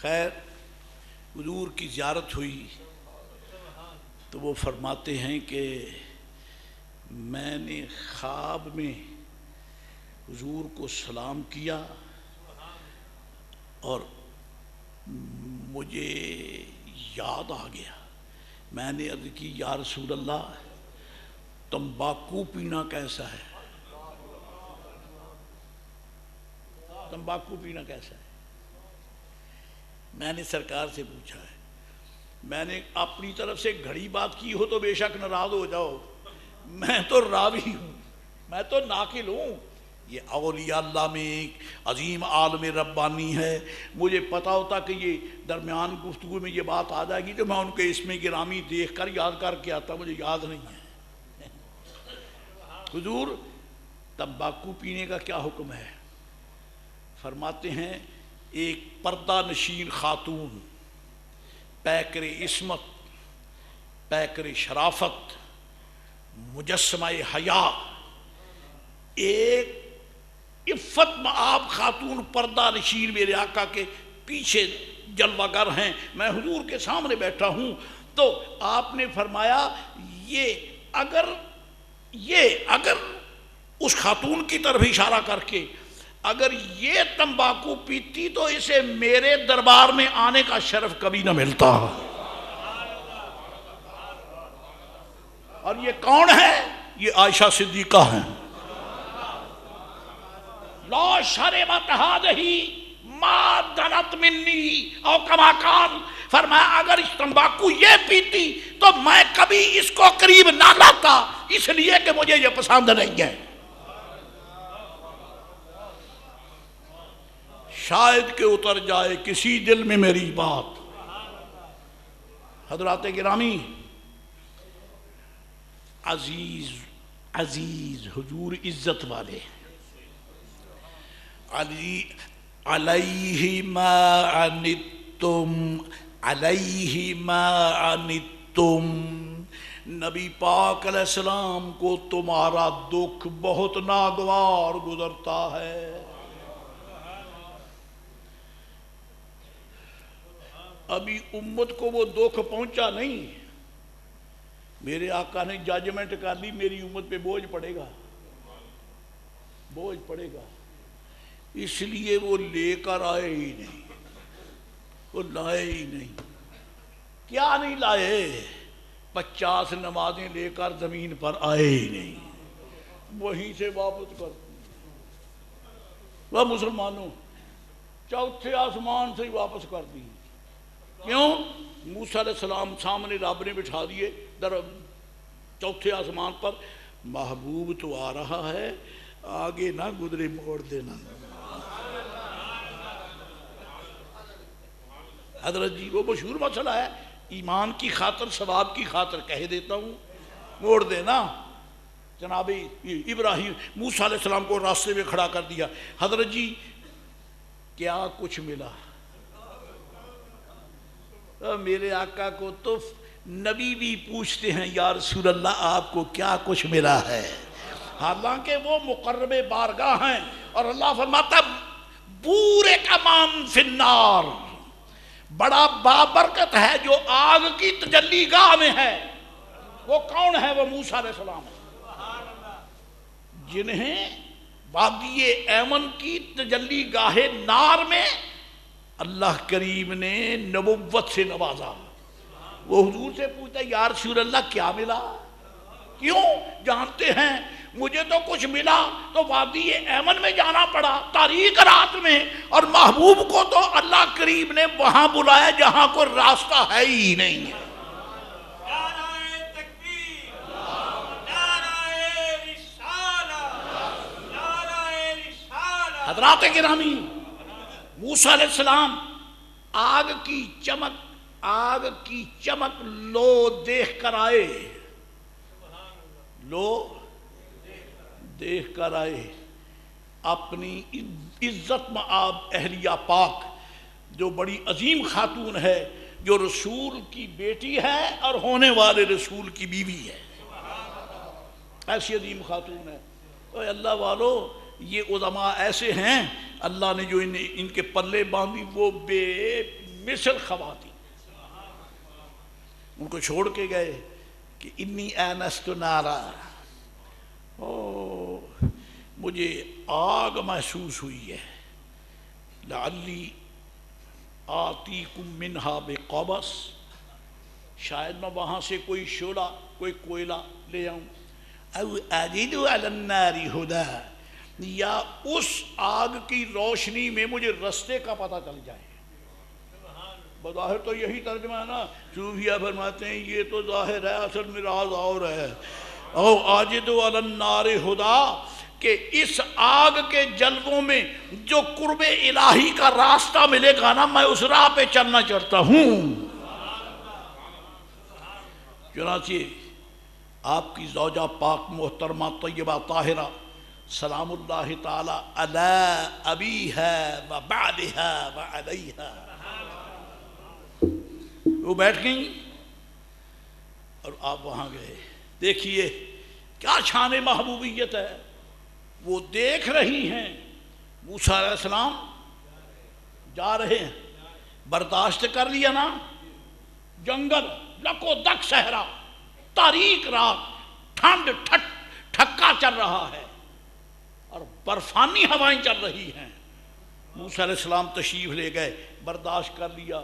A: خیر حضور کی زیارت ہوئی تو وہ فرماتے ہیں کہ میں نے خواب میں حضور کو سلام کیا اور مجھے یاد آ گیا. میں نے عرض کی یا رسول اللہ تمباکو پینا کیسا ہے؟ تمباکو پینا کیسا ہے؟ میں نے سرکار سے پوچھا ہے. میں نے اپنی طرف سے گھڑی بات کی ہو تو بے شک ناراض ہو جاؤ، میں تو راوی ہوں، میں تو ناقل ہوں. یہ اولیاء اللہ میں ایک عظیم عالم ربانی ہے. مجھے پتہ ہوتا کہ یہ درمیان گفتگو میں یہ بات آ جائے گی تو میں ان کے اسم گرامی دیکھ کر یاد کر کے آتا، مجھے یاد نہیں ہے. حضور تمباکو پینے کا کیا حکم ہے؟ فرماتے ہیں ایک پردہ نشین خاتون، پیکر عصمت، پیکر شرافت، مجسمہ حیا، ایک عفت مآب خاتون پردہ نشین میرے آقا کے پیچھے جلوہ گر ہیں. میں حضور کے سامنے بیٹھا ہوں تو آپ نے فرمایا اگر اس خاتون کی طرف اشارہ کر کے اگر یہ تمباکو پیتی تو اسے میرے دربار میں آنے کا شرف کبھی نہ ملتا. اور یہ کون ہے؟ یہ عائشہ صدیقہ ہیں. لا شربت ہذہ ما دنت منی او کما قال، فرمایا اگر اس تمباکو یہ پیتی تو میں کبھی اس کو قریب نہ لاتا، اس لیے کہ مجھے یہ پسند نہیں ہے. شاید کہ اتر جائے کسی دل میں میری بات. حضرات گرامی، عزیز حضور عزت والے، علیہ ما عنتم، نبی پاک علیہ السلام کو تمہارا دکھ بہت ناگوار گزرتا ہے. ابھی امت کو وہ دکھ پہنچا نہیں. میرے آقا نے ججمنٹ کر لی میری امت پہ بوجھ پڑے گا، بوجھ پڑے گا. اس لیے وہ لے کر آئے ہی نہیں، وہ لائے ہی نہیں. کیا نہیں لائے؟ 50 نمازیں لے کر زمین پر آئے ہی نہیں، وہیں سے واپس کر. وہ مسلمانوں چوتھے آسمان سے ہی واپس کر دی. کیوں؟ موسیٰ علیہ السلام سامنے رب نے بٹھا دیے چوتھے آسمان پر. محبوب تو آ رہا ہے، آگے نہ گزرے موڑ دینا. حضرت جی وہ مشہور مسئلہ ہے، ایمان کی خاطر ثواب کی خاطر کہہ دیتا ہوں، موڑ دینا. جناب ابراہیم موسیٰ علیہ السلام کو راستے میں کھڑا کر دیا. حضرت جی کیا کچھ ملا؟ میرے آقا کو تو نبی بھی پوچھتے ہیں یا رسول اللہ آپ کو کیا کچھ ملا ہے، حالانکہ وہ مقرب بارگاہ ہیں. اور اللہ فرماتا بورے کا مان فی النار، بڑا بابرکت ہے جو آگ کی تجلی گاہ میں ہے. وہ کون ہے؟ وہ موسیٰ علیہ السلام ہے، جنہیں وادی ایمن کی تجلی گاہ نار میں اللہ کریم نے نبوت سے نوازا۔ وہ حضور سے پوچھتا ہے یا رسول اللہ کیا ملا؟ کیوں؟ جانتے ہیں مجھے تو کچھ ملا تو وادی ایمن میں جانا پڑا تاریک رات میں، اور محبوب کو تو اللہ کریم نے وہاں بلایا جہاں کوئی راستہ ہے ہی نہیں ہے۔ حضرات گرامی، موسیٰ علیہ السلام آگ کی چمک لو دیکھ کر آئے، لو دیکھ کر آئے اپنی عزت مآب اہلیہ پاک جو بڑی عظیم خاتون ہے، جو رسول کی بیٹی ہے اور ہونے والے رسول کی بیوی ہے، ایسی عظیم خاتون ہے۔ تو اللہ والو، یہ علماء ایسے ہیں اللہ نے جو ان کے پلے باندھی، وہ بے مثل خواتین، ان کو چھوڑ کے گئے کہ انی آنست نارا، مجھے آگ محسوس ہوئی ہے، لعلی آتیکم منہا بقبس، شاید میں وہاں سے کوئی شعلہ، کوئی کوئلہ لے آؤں، او اجد علی النار ہدا، یا اس آگ کی روشنی میں مجھے رستے کا پتہ چل جائے۔ بظاہر تو یہی ترجمہ ہے نا، صوفیہ فرماتے ہیں یہ تو ظاہر ہے، اصل میں راز اور ہے۔ او اجد علی النار ہدا، کہ اس آگ کے جلووں میں جو قرب الہی کا راستہ ملے گا نا، میں اس راہ پہ چلنا چاہتا ہوں۔ چنانچہ آپ کی زوجہ پاک محترمہ طیبہ طاہرہ سلام اللہ تعالی علی ابیہا و بعدہا و علیہا، وہ بیٹھ گئیں اور آپ وہاں گئے۔ دیکھیے کیا شان محبوبیت ہے، وہ دیکھ رہی ہیں موسیٰ علیہ السلام جا رہے ہیں، برداشت کر لیا نا، جنگل لکو دک صحرا، تاریک رات، ٹھنڈ ٹھکا چل رہا ہے اور برفانی ہوائیں چل رہی ہیں۔ موسیٰ علیہ السلام تشریف لے گئے، برداشت کر لیا۔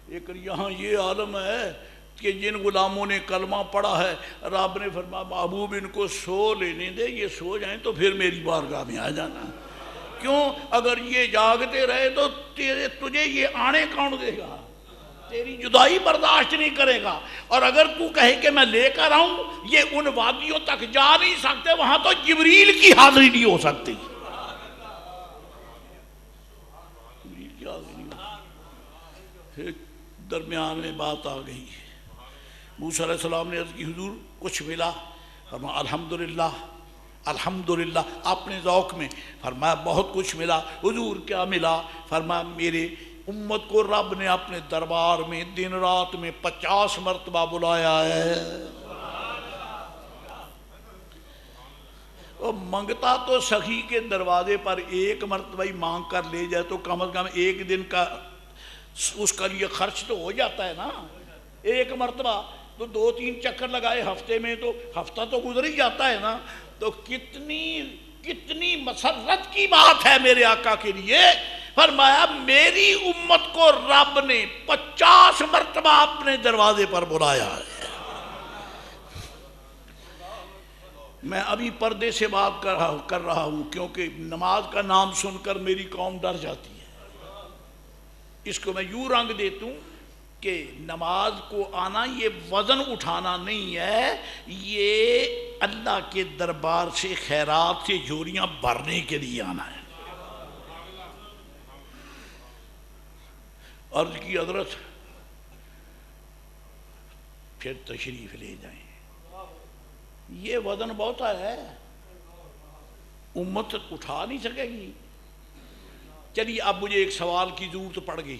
A: لیکن یہاں یہ عالم ہے کہ جن غلاموں نے کلمہ پڑھا ہے، رب نے فرمایا محبوب ان کو سو لینے دے، یہ سو جائیں تو پھر میری بارگاہ میں آ جانا۔ کیوں؟ اگر یہ جاگتے رہے تو تجھے یہ آنے کون دے گا؟ تیری جدائی برداشت نہیں کرے گا۔ اور اگر تو کہے کہ میں لے کر آؤں، یہ ان وادیوں تک جا نہیں سکتے، وہاں تو جبریل کی حاضری نہیں ہو سکتی۔ جبریل کی حاضری نہیں ہو سکتی۔ پھر درمیان میں بات آ گئی، موسیٰ علیہ السلام نے عرض کی حضور کچھ ملا؟ فرمایا الحمدللہ الحمدللہ، اپنے ذوق میں فرمایا بہت کچھ ملا۔ حضور کیا ملا؟ فرمایا میرے امت کو رب نے اپنے دربار میں دن رات میں 50 مرتبہ بلایا ہے۔ وہ منگتا تو سخی کے دروازے پر ایک مرتبہ ہی مانگ کر لے جائے تو کم از کم ایک دن کا اس کا لیے خرچ تو ہو جاتا ہے نا۔ ایک مرتبہ تو 2-3 چکر لگائے ہفتے میں تو ہفتہ تو گزر ہی جاتا ہے نا۔ تو کتنی مسرت کی بات ہے میرے آقا کے لیے۔ فرمایا میری امت کو رب نے 50 مرتبہ اپنے دروازے پر بلایا ہے۔ میں ابھی پردے سے بات کر رہا ہوں کیونکہ نماز کا نام سن کر میری قوم ڈر جاتی ہے۔ اس کو میں یوں رنگ دیتا ہوں کہ نماز کو آنا یہ وزن اٹھانا نہیں ہے، یہ اللہ کے دربار سے خیرات سے جھولیاں بھرنے کے لیے آنا ہے۔ عرض کی حضرت پھر تشریف لے جائیں، یہ وزن بہت ہے، امت اٹھا نہیں سکے گی۔ چلیے اب مجھے ایک سوال کی ضرورت پڑ گئی،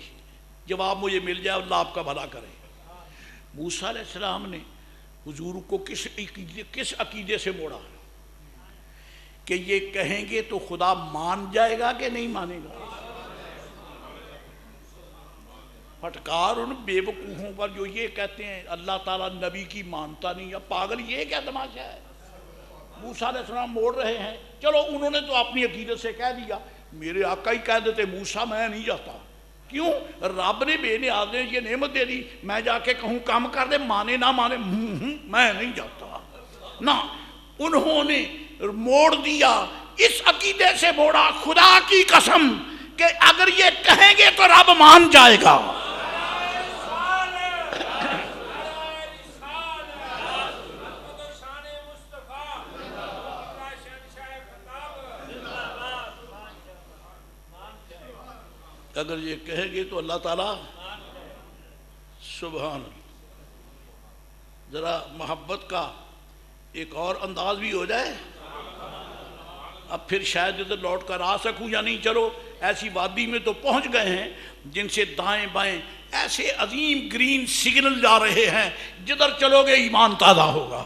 A: جواب مجھے مل جائے، اللہ آپ کا بھلا کرے۔ موسیٰ علیہ السلام نے حضور کو کس عقیدے سے موڑا کہ یہ کہیں گے تو خدا مان جائے گا کہ نہیں مانے گا؟ پھٹکار ان بے وقوفوں پر جو یہ کہتے ہیں اللہ تعالیٰ نبی کی مانتا نہیں، یا پاگل، یہ کیا تماشا ہے؟ موسیٰ علیہ السلام موڑ رہے ہیں، چلو انہوں نے تو اپنی عقیدت سے کہہ دیا، میرے آقا ہی کہہ دیتے موسیٰ میں نہیں جاتا، کیوں؟ رب نے بے نیاز نے یہ نعمت دے دی، میں جا کے کہوں کام کر دے، مانے نہ مانے میں نہیں جاتا نہ، انہوں نے موڑ دیا، اس عقیدے سے موڑا خدا کی قسم کہ اگر یہ کہیں گے تو رب مان جائے گا۔ اگر یہ کہیں گے تو اللہ تعالیٰ سبحان اللہ۔ ذرا محبت کا ایک اور انداز بھی ہو جائے، اب پھر شاید ادھر لوٹ کر آ سکوں یا نہیں۔ چلو ایسی وادی میں تو پہنچ گئے ہیں جن سے دائیں بائیں ایسے عظیم گرین سگنل جا رہے ہیں، جدھر چلو گے ایمان تازہ ہوگا۔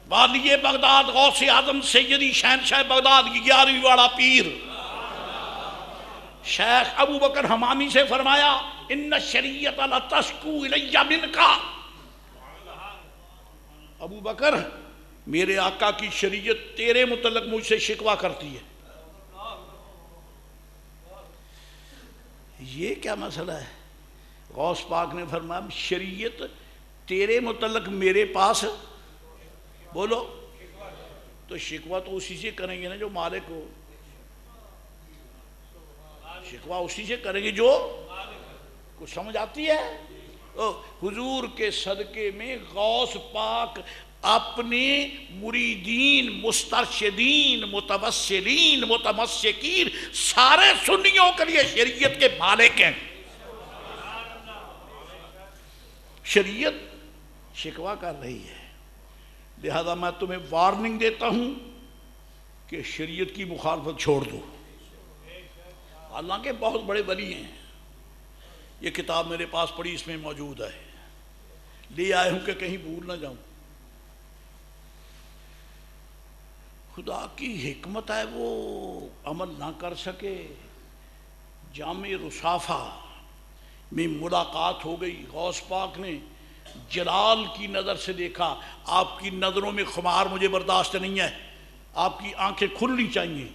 A: والی بغداد غوث اعظم سیدی شہنشاہ بغداد کی 11ویں واڑا پیر شیخ ابو بکر حمامی سے فرمایا ان الشریعت لا تشکو الی منکا، ابو بکر میرے آقا کی شریعت تیرے متعلق مجھ سے شکوہ کرتی ہے۔ یہ کیا مسئلہ ہے؟ غوث پاک نے فرمایا شریعت تیرے متعلق میرے پاس بولو تو شکوہ تو اسی سے کریں گے نا جو مالک ہو، شکوہ اسی سے کریں گے جو کچھ سمجھ آتی ہے۔ حضور کے صدقے میں غوث پاک اپنے مریدین مسترشدین متوسلین متمسکین سارے سنیوں کے لیے شریعت کے مالک ہیں۔ شریعت شکوہ کر رہی ہے، لہذا میں تمہیں وارننگ دیتا ہوں کہ شریعت کی مخالفت چھوڑ دو۔ حالانکہ بہت بڑے ولی ہیں، یہ کتاب میرے پاس پڑی، اس میں موجود ہے، لے آئے ہوں کہ کہیں بھول نہ جاؤں۔ خدا کی حکمت ہے وہ عمل نہ کر سکے۔ جامع رصافہ میں ملاقات ہو گئی، غوث پاک نے جلال کی نظر سے دیکھا، آپ کی نظروں میں خمار مجھے برداشت نہیں ہے، آپ کی آنکھیں کھلنی چاہیے،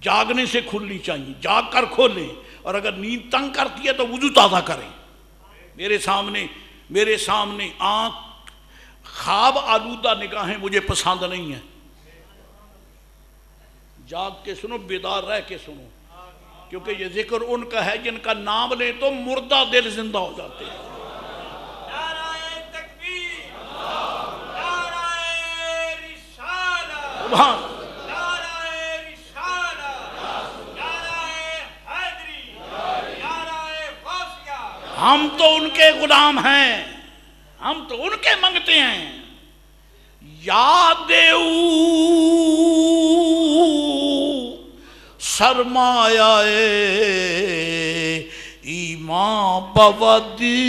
A: جاگنے سے کھلنی چاہیے، جاگ کر کھولیں، اور اگر نیند تنگ کرتی ہے تو وضو تازہ کریں۔ میرے سامنے آنکھ خواب آلودہ نگاہیں مجھے پسند نہیں ہیں، جاگ کے سنو، بیدار رہ کے سنو، کیونکہ یہ ذکر ان کا ہے جن کا نام لیں تو مردہ دل زندہ ہو جاتے ہیں۔ نعرہ تکبیر، نعرہ رسالہ، نعرہ رسالہ، نعرہ حیدری، نعرہ غوثیہ۔ ہم تو ان کے غلام ہیں، ہم تو ان کے منگتے ہیں۔ یاد سرمایہ ایمان بودی،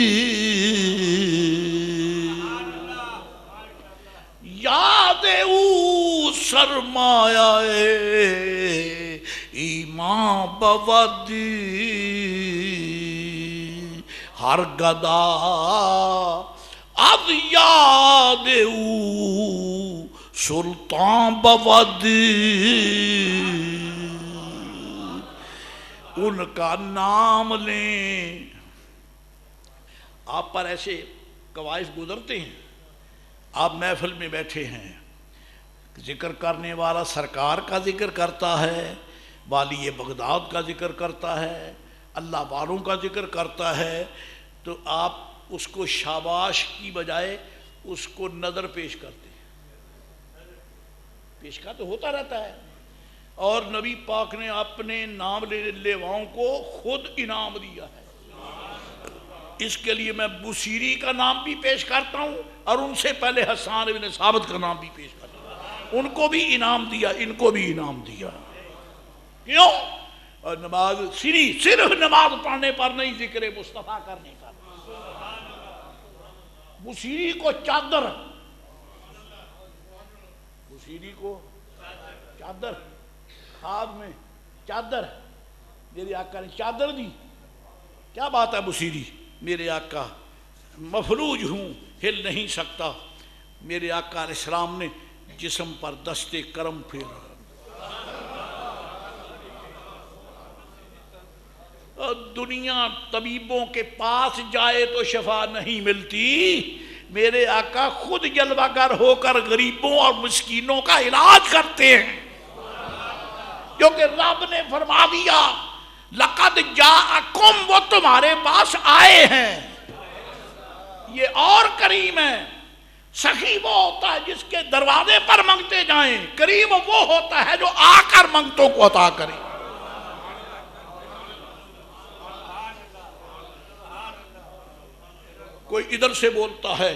A: یاد او سرمایہ ایمان بودی، ہر گدا اب یاد او سلطان بودی، ان کا نام لیں۔ آپ پر ایسے قوائف گزرتے ہیں، آپ محفل میں بیٹھے ہیں، ذکر کرنے والا سرکار کا ذکر کرتا ہے، والی بغداد کا ذکر کرتا ہے، اللہ والوں کا ذکر کرتا ہے، تو آپ اس کو شاباش کی بجائے اس کو نظر پیش کرتے ہیں۔ پیش کا تو ہوتا رہتا ہے، اور نبی پاک نے اپنے نام لیواؤں کو خود انعام دیا ہے۔ اس کے لیے میں بصیری کا نام بھی پیش کرتا ہوں، اور ان سے پہلے حسان بن ثابت کا نام بھی پیش کرتا ہوں۔ ان کو بھی انعام دیا، ان کو بھی انعام دیا۔ کیوں؟ اور نماز صرف نماز پڑھنے پر نہیں، ذکر مصطفیٰ کرنے کا۔ بصیری کو چادر، بصیری کو چادر، خواب میں چادر، میرے آقا نے چادر دی۔ کیا بات ہے بصیری؟ میرے آقا مفلوج ہوں، ہل نہیں سکتا، میرے آقا علیہ السلام نے جسم پر دستے کرم پھیر. دنیا طبیبوں کے پاس جائے تو شفا نہیں ملتی، میرے آقا خود جلوہ گر ہو کر غریبوں اور مسکینوں کا علاج کرتے ہیں، کیونکہ رب نے فرما دیا لقد جاءکم، وہ تمہارے پاس آئے ہیں. یہ اور کریم ہے. سخی وہ ہوتا ہے جس کے دروازے پر منگتے جائیں، کریم وہ ہوتا ہے جو آ کر منگتوں کو عطا کرے. کوئی ادھر سے بولتا ہے،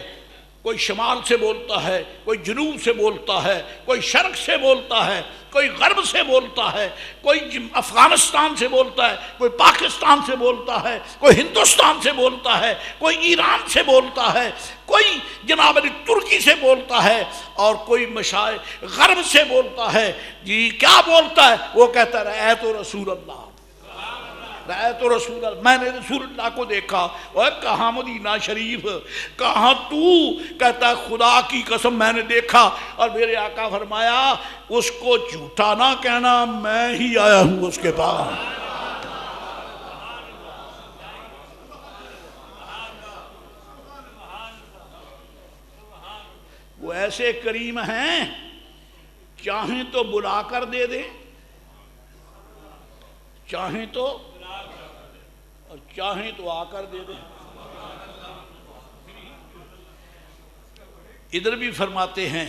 A: کوئی شمال سے بولتا ہے، کوئی جنوب سے بولتا ہے، کوئی شرق سے بولتا ہے، کوئی غرب سے بولتا ہے، کوئی افغانستان سے بولتا ہے، کوئی پاکستان سے بولتا ہے، کوئی ہندوستان سے بولتا ہے، کوئی ایران سے بولتا ہے، کوئی جناب علی ترکی سے بولتا ہے، اور کوئی مشائخ غرب سے بولتا ہے. جی کیا بولتا ہے؟ وہ کہتا ہے رأیت رسول اللہ، رأیت رسول اللہ، میں نے رسول اللہ کو دیکھا. اور کہاں مدینہ شریف، کہاں تو؟ کہتا ہے خدا کی قسم میں نے دیکھا. اور میرے آقا فرمایا اس کو جھوٹا نہ کہنا، میں ہی آیا ہوں اس کے پاس. وہ ایسے کریم ہیں، چاہیں تو بلا کر دے دیں، چاہیں تو اور چاہیں تو آ کر دے دیں. ادھر بھی فرماتے ہیں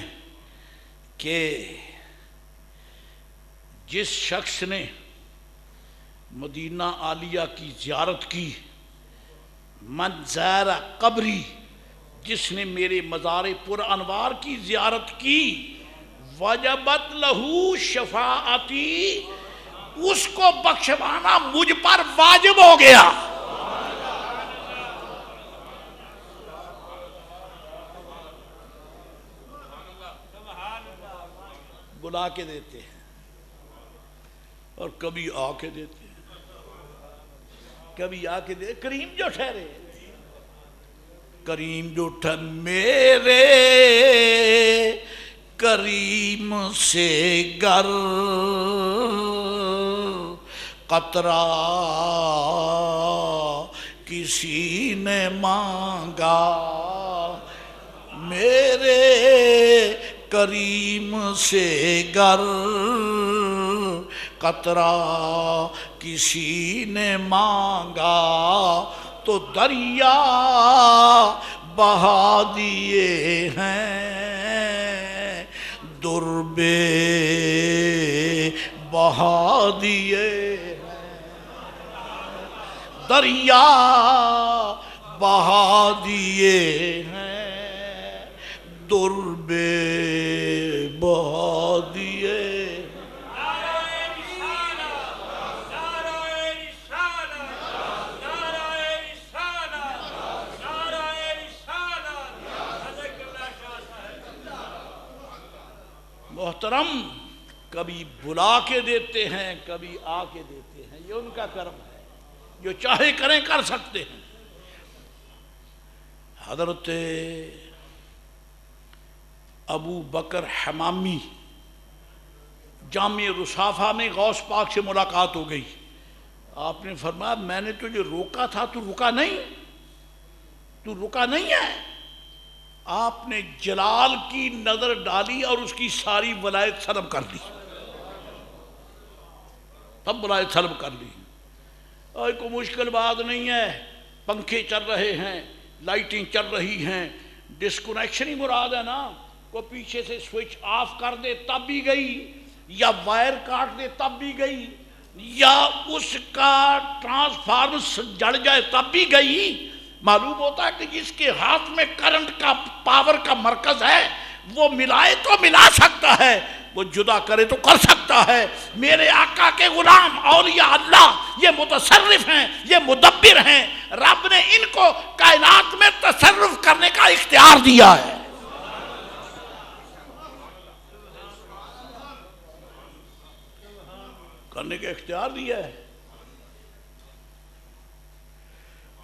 A: کہ جس شخص نے مدینہ عالیہ کی زیارت کی، من زار قبری، جس نے میرے مزار پر انوار کی زیارت کی، وجبت لہو شفاعتی، اس کو بخشوانا مجھ پر واجب ہو گیا. بلا کے دیتے ہیں اور کبھی آ کے دیتے ہیں، کبھی آ کے دیتے. کریم جو ٹھہرے، کریم جو ٹھہر، میرے کریم سے گر قطرہ کسی نے مانگا، میرے کریم سے گر قطرہ کسی نے مانگا، تو دریا بہا دیے ہیں، دربے بہا دیے ہیں، دریا بہا دیے ہیں، دربے بہا دیے. محترم، کبھی بلا کے دیتے ہیں، کبھی آ کے دیتے ہیں، یہ ان کا کرم ہے، جو چاہے کریں کر سکتے ہیں. حضرت ابو بکر حمامی، جامع رصافہ میں غوث پاک سے ملاقات ہو گئی. آپ نے فرمایا میں نے تجھے روکا تھا، تو رکا نہیں، تو رکا نہیں ہے. آپ نے جلال کی نظر ڈالی اور اس کی ساری ولایت سلب کر لی، تب ولایت سلب کر لی. اور کوئی مشکل بات نہیں ہے، پنکھے چل رہے ہیں، لائٹیں چل رہی ہیں، ڈسکنیکشن ہی مراد ہے نا. کو پیچھے سے سوئچ آف کر دے تب بھی گئی، یا وائر کاٹ دے تب بھی گئی، یا اس کا ٹرانسفارمر جڑ جائے تب بھی گئی. معلوم ہوتا ہے کہ جس کے ہاتھ میں کرنٹ کا پاور کا مرکز ہے وہ ملائے تو ملا سکتا ہے، وہ جدا کرے تو کر سکتا ہے. میرے آقا کے غلام اولیاء اللہ یہ متصرف ہیں، یہ مدبر ہیں. رب نے ان کو کائنات میں تصرف کرنے کا اختیار دیا ہے. کرنے کا اختیار دیا ہے.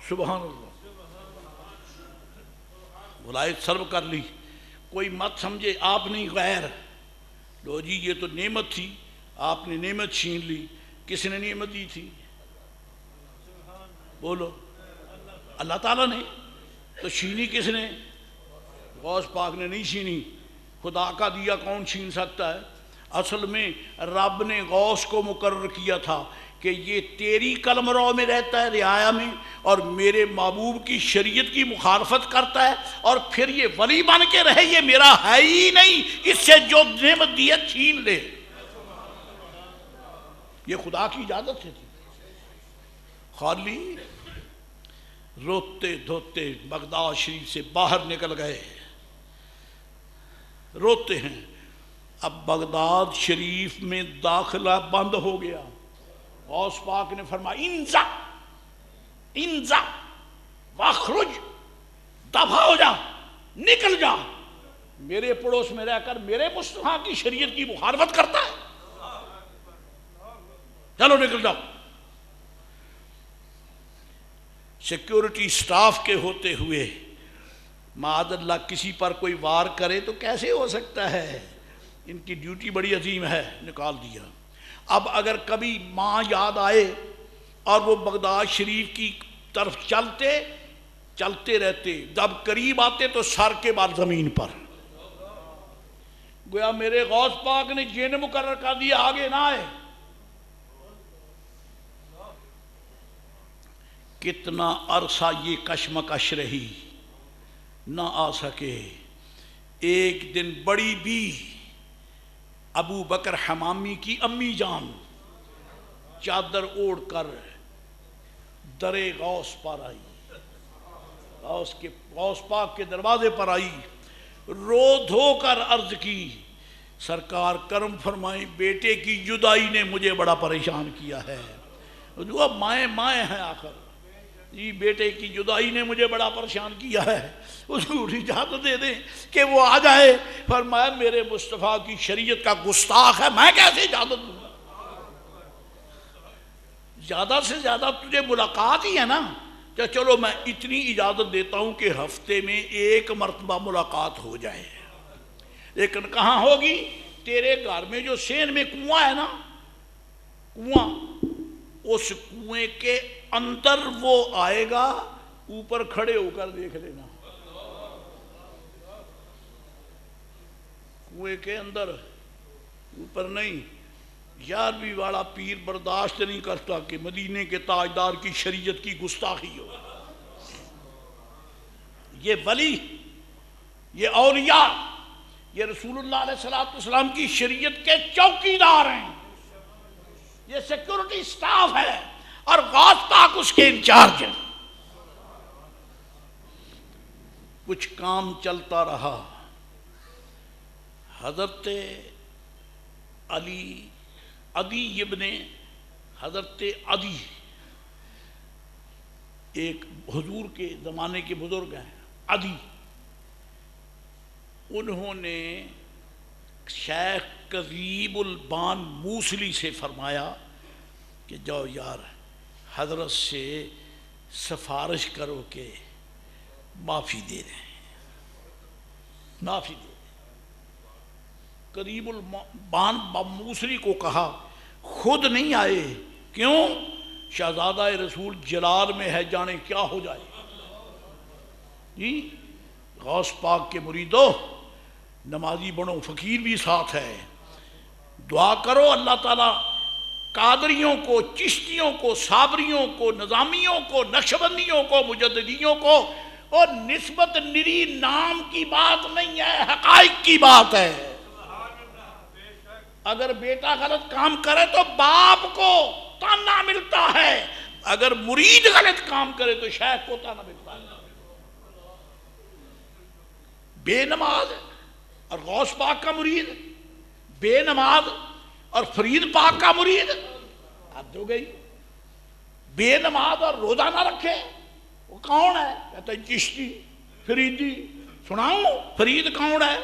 A: سبحان اللہ. ولایت سلب کر لی. کوئی مت سمجھے آپ نہیں غیر. لو جی یہ تو نعمت تھی، آپ نے نعمت چھین لی. کس نے نعمت دی تھی؟ بولو. اللہ تعالیٰ نے. تو چھینی کس نے؟ غوث پاک نے نہیں چھینی. خدا کا دیا کون چھین سکتا ہے؟ اصل میں رب نے غوث کو مقرر کیا تھا کہ یہ تیری قلم رو میں رہتا ہے، رعایا میں، اور میرے محبوب کی شریعت کی مخالفت کرتا ہے، اور پھر یہ ولی بن کے رہے، یہ میرا ہے ہی نہیں، اس سے جو نعمت دی ہے چھین لے. یہ خدا کی اجازت سے تھی. خالی روتے دھوتے بغداد شریف سے باہر نکل گئے. روتے ہیں. اب بغداد شریف میں داخلہ بند ہو گیا. غوث پاک نے فرمایا انزا انزا واخرج، دفع ہو جا، نکل جا. میرے پڑوس میں رہ کر میرے مصطفیٰ کی شریعت کی مخالفت کرتا ہے، چلو نکل جاؤ. سیکیورٹی سٹاف کے ہوتے ہوئے معاذ اللہ کسی پر کوئی وار کرے تو کیسے ہو سکتا ہے؟ ان کی ڈیوٹی بڑی عظیم ہے. نکال دیا. اب اگر کبھی ماں یاد آئے اور وہ بغداد شریف کی طرف چلتے رہتے، جب قریب آتے تو سر کے بال زمین پر. گویا میرے غوث پاک نے جن مقرر کر دیا آگے نہ آئے. کتنا عرصہ یہ کشمکش رہی، نہ آ سکے. ایک دن بڑی بھی ابو بکر حمامی کی امی جان چادر اوڑھ کر درے غوث پر آئی، غوث پاک کے دروازے پر آئی، رو دھو کر عرض کی سرکار کرم فرمائیں، بیٹے کی جدائی نے مجھے بڑا پریشان کیا ہے. مائیں ہیں آخر جی، بیٹے کی جدائی نے مجھے بڑا پریشان کیا ہے، اس کو اجازت دے دیں کہ وہ آ جائے. فرمایا میرے مصطفیٰ کی شریعت کا گستاخ ہے، میں کیسے اجازت دوں؟ زیادہ سے زیادہ تجھے ملاقات ہی ہے نا، چلو میں اتنی اجازت دیتا ہوں کہ ہفتے میں ایک مرتبہ ملاقات ہو جائے. لیکن کہاں ہوگی؟ تیرے گھر میں جو سین میں کنواں ہے نا، کنواں، اس کنویں کے اندر وہ آئے گا، اوپر کھڑے ہو کر دیکھ لینا. کنویں کے اندر، اوپر نہیں. 11ویں والا پیر برداشت نہیں کرتا کہ مدینے کے تاجدار کی شریعت کی گستاخی ہو. یہ ولی، یہ اولیاء، یہ رسول اللہ علیہ السلام کی شریعت کے چوکیدار ہیں. یہ سیکیورٹی سٹاف ہے اور غوث پاک اس کے انچارج ہیں. کچھ کام چلتا رہا. حضرت عدی ابن حضرت عدی ایک حضور کے زمانے کے بزرگ ہیں، عدی. انہوں نے شیخ قریب البان موصلی سے فرمایا کہ جاؤ یار حضرت سے سفارش کرو کہ معافی دے دیں، معافی دے دیں. قریب البان موصلی کو کہا خود نہیں آئے. کیوں؟ شہزادہ رسول جلال میں ہے، جانے کیا ہو جائے. جی غوث پاک کے مریدو، نمازی بنو، فقیر بھی ساتھ ہے، دعا کرو اللہ تعالیٰ قادریوں کو، چشتیوں کو، صابریوں کو، نظامیوں کو، نقشبندیوں کو، مجددیوں کو. اور نسبت نری نام کی بات نہیں ہے، حقائق کی بات ہے. اگر بیٹا غلط کام کرے تو باپ کو تانا ملتا ہے، اگر مرید غلط کام کرے تو شیخ کو تانا ملتا ہے. بے نماز اور غوث پاک کا مرید، بے نماز اور فرید پاک کا مرید، حد ہو گئی. بے نماز اور روزہ نہ رکھے، وہ کون ہے؟ کہتا ہے چشتی، فریدی. سناؤں فرید کون ہے؟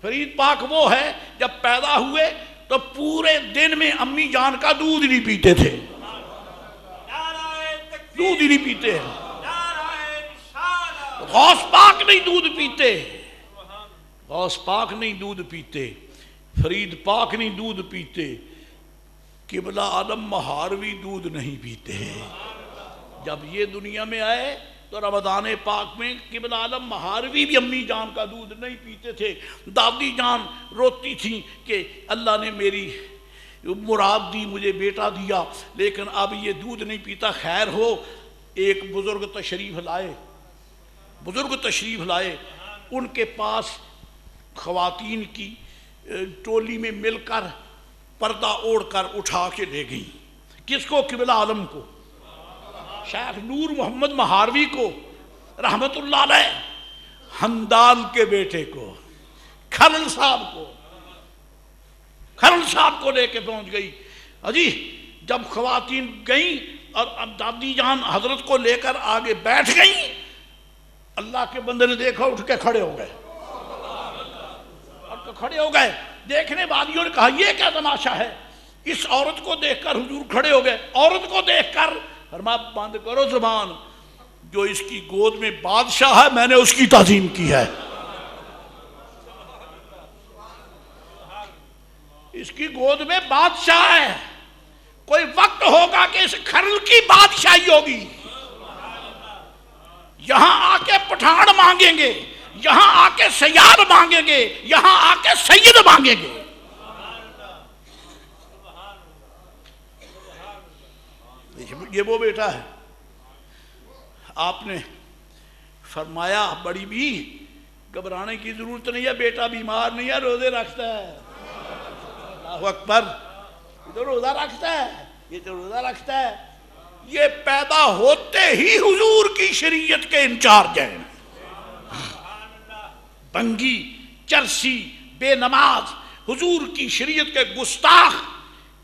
A: فرید پاک وہ ہے جب پیدا ہوئے تو پورے دن میں امی جان کا دودھ نہیں پیتے تھے، دودھ ہی نہیں پیتے ہیں. غوث پاک نہیں دودھ پیتے. غوث پاک نہیں دودھ پیتے، فرید پاک نہیں دودھ پیتے، قبلہ عالم مہاروی دودھ نہیں پیتے۔ جب یہ دنیا میں آئے تو رمضان پاک میں قبلہ عالم مہاروی بھی امی جان کا دودھ نہیں پیتے تھے۔ دادی جان روتی تھیں کہ اللہ نے میری مراد دی، مجھے بیٹا دیا، لیکن اب یہ دودھ نہیں پیتا۔ خیر ہو، ایک بزرگ تشریف لائے، ان کے پاس خواتین کی ٹولی میں مل کر پردہ اوڑھ کر اٹھا کے لے گئیں۔ کس کو؟ قبلہ عالم کو، شیخ نور محمد مہاروی کو رحمت اللہ علیہ، ہندال کے بیٹے کو، کھرل صاحب کو لے کے پہنچ گئی۔ اجی جب خواتین گئیں اور اب دادی جان حضرت کو لے کر آگے بیٹھ گئیں، اللہ کے بندے نے دیکھا، اٹھ کے کھڑے ہو گئے۔ دیکھنے والیوں نے کہا یہ کیا تماشا ہے؟ اس عورت کو دیکھ کر حضور کھڑے ہو گئے۔ عورت کو دیکھ کر فرمایا بند کرو زبان، جو اس کی گود میں بادشاہ ہے میں نے اس کی تعظیم کی ہے۔ اس کی گود میں بادشاہ ہے، کوئی وقت ہوگا کہ اس کھرل کی بادشاہی ہوگی۔ یہاں آ کے پٹھان مانگیں گے، یہاں آ کے سیاد مانگیں گے، یہاں آ کے سید مانگیں گے۔ یہ وہ بیٹا ہے۔ آپ نے فرمایا بڑی بھی گھبرانے کی ضرورت نہیں ہے، بیٹا بیمار نہیں ہے، روزے رکھتا ہے۔ اللہ اکبر، یہ تو روزہ رکھتا ہے، یہ پیدا ہوتے ہی حضور کی شریعت کے انچارج ہیں۔ بنگی، چرسی، بے نماز، حضور کی شریعت کے گستاخ،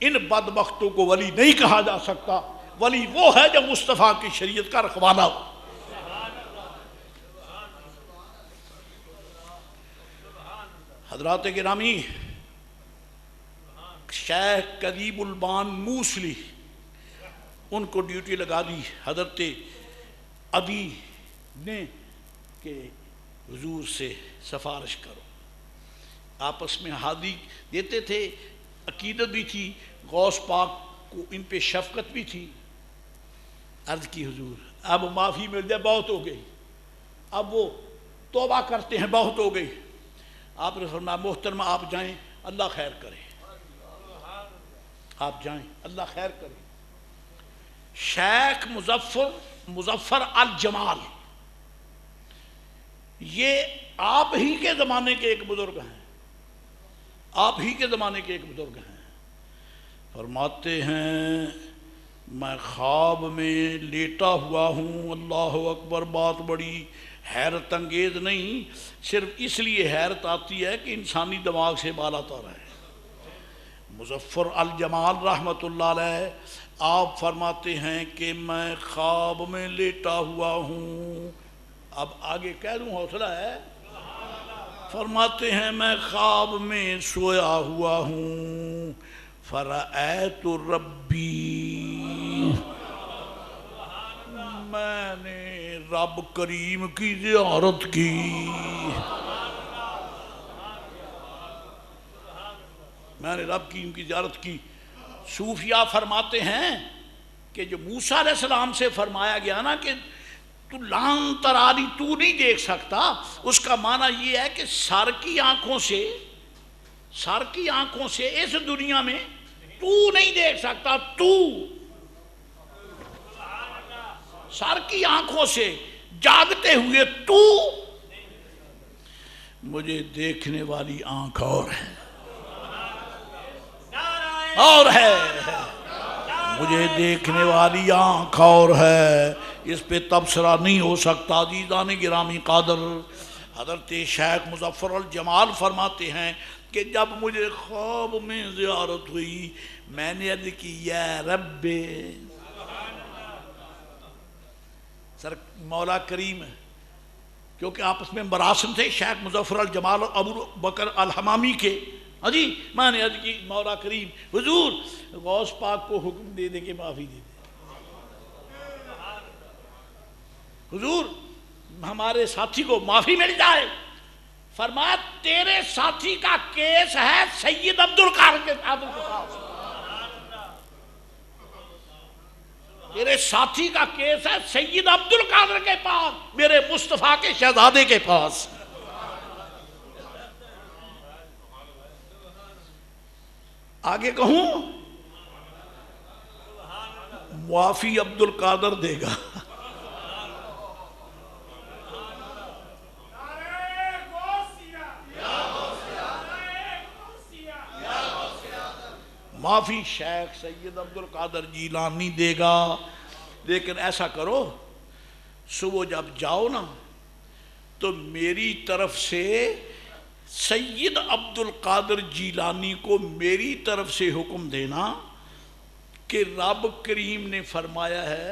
A: ان بدبختوں کو ولی نہیں کہا جا سکتا۔ ولی وہ ہے جو مصطفیٰ کی شریعت کا رکھوالا ہو۔ حضرات گرامی، شیخ قریب البان موسلی، ان کو ڈیوٹی لگا دی حضرت عدی نے کہ حضور سے سفارش کرو۔ آپس میں ہادی دیتے تھے، عقیدت بھی تھی، غوث پاک کو ان پہ شفقت بھی تھی۔ عرض کی حضور اب معافی مل جائے، بہت ہو گئی، اب وہ توبہ کرتے ہیں، بہت ہو گئی۔ آپ نے فرمایا محترمہ آپ جائیں، اللہ خیر کرے، آپ جائیں، اللہ خیر کرے۔ شیخ مظفر الجمال، یہ آپ ہی کے زمانے کے ایک بزرگ ہیں، فرماتے ہیں میں خواب میں لیٹا ہوا ہوں، اللہ اکبر، بات بڑی حیرت انگیز نہیں، صرف اس لیے حیرت آتی ہے کہ انسانی دماغ سے بالا تر ہے۔ مظفر الجمال رحمت اللہ علیہ آپ فرماتے ہیں کہ میں خواب میں لیٹا ہوا ہوں، اب آگے کہہ دوں حوصلہ ہے، فرماتے ہیں میں خواب میں سویا ہوا ہوں، فرأیت ربی، میں نے رب کریم کی زیارت کی۔ میں نے رب کریم کی زیارت کی۔ صوفیاء فرماتے ہیں کہ جو موسیٰ علیہ السلام سے فرمایا گیا نا کہ تو لان تراری، تو نہیں دیکھ سکتا، اس کا معنی یہ ہے کہ سر کی آنکھوں سے اس دنیا میں تو نہیں دیکھ سکتا، تو سر کی آنکھوں سے جاگتے ہوئے تو، مجھے دیکھنے والی آنکھ اور ہے، مجھے دیکھنے والی آنکھ اور ہے، اس پہ تبصرہ نہیں ہو سکتا۔ عزیزان گرامی قادر، حضرت شیخ مظفر الجمال فرماتے ہیں کہ جب مجھے خواب میں زیارت ہوئی، میں نے عرض کی یا رب، سر مولا کریم، کیونکہ آپس میں مراسم تھے شیخ مظفر الجمال اور ابو بکر الحمامی کے، جی میں نے عرض کی مولا کریم حضور غوث پاک کو حکم دے دے کہ معافی دے دے، حضور ہمارے ساتھی کو معافی مل جائے۔ فرمایا تیرے ساتھی کا کیس ہے سید عبد القادر کے پاس، میرے ساتھی کا کیس ہے سید عبد القادر کے پاس، میرے مصطفیٰ کے شہزادے کے پاس۔ آگے کہوں معافی عبد القادر دے گا، معافی شیخ سید عبد القادر جیلانی دے گا۔ لیکن ایسا کرو، صبح جب جاؤ نا تو میری طرف سے سید عبد القادر جیلانی کو میری طرف سے حکم دینا کہ رب کریم نے فرمایا ہے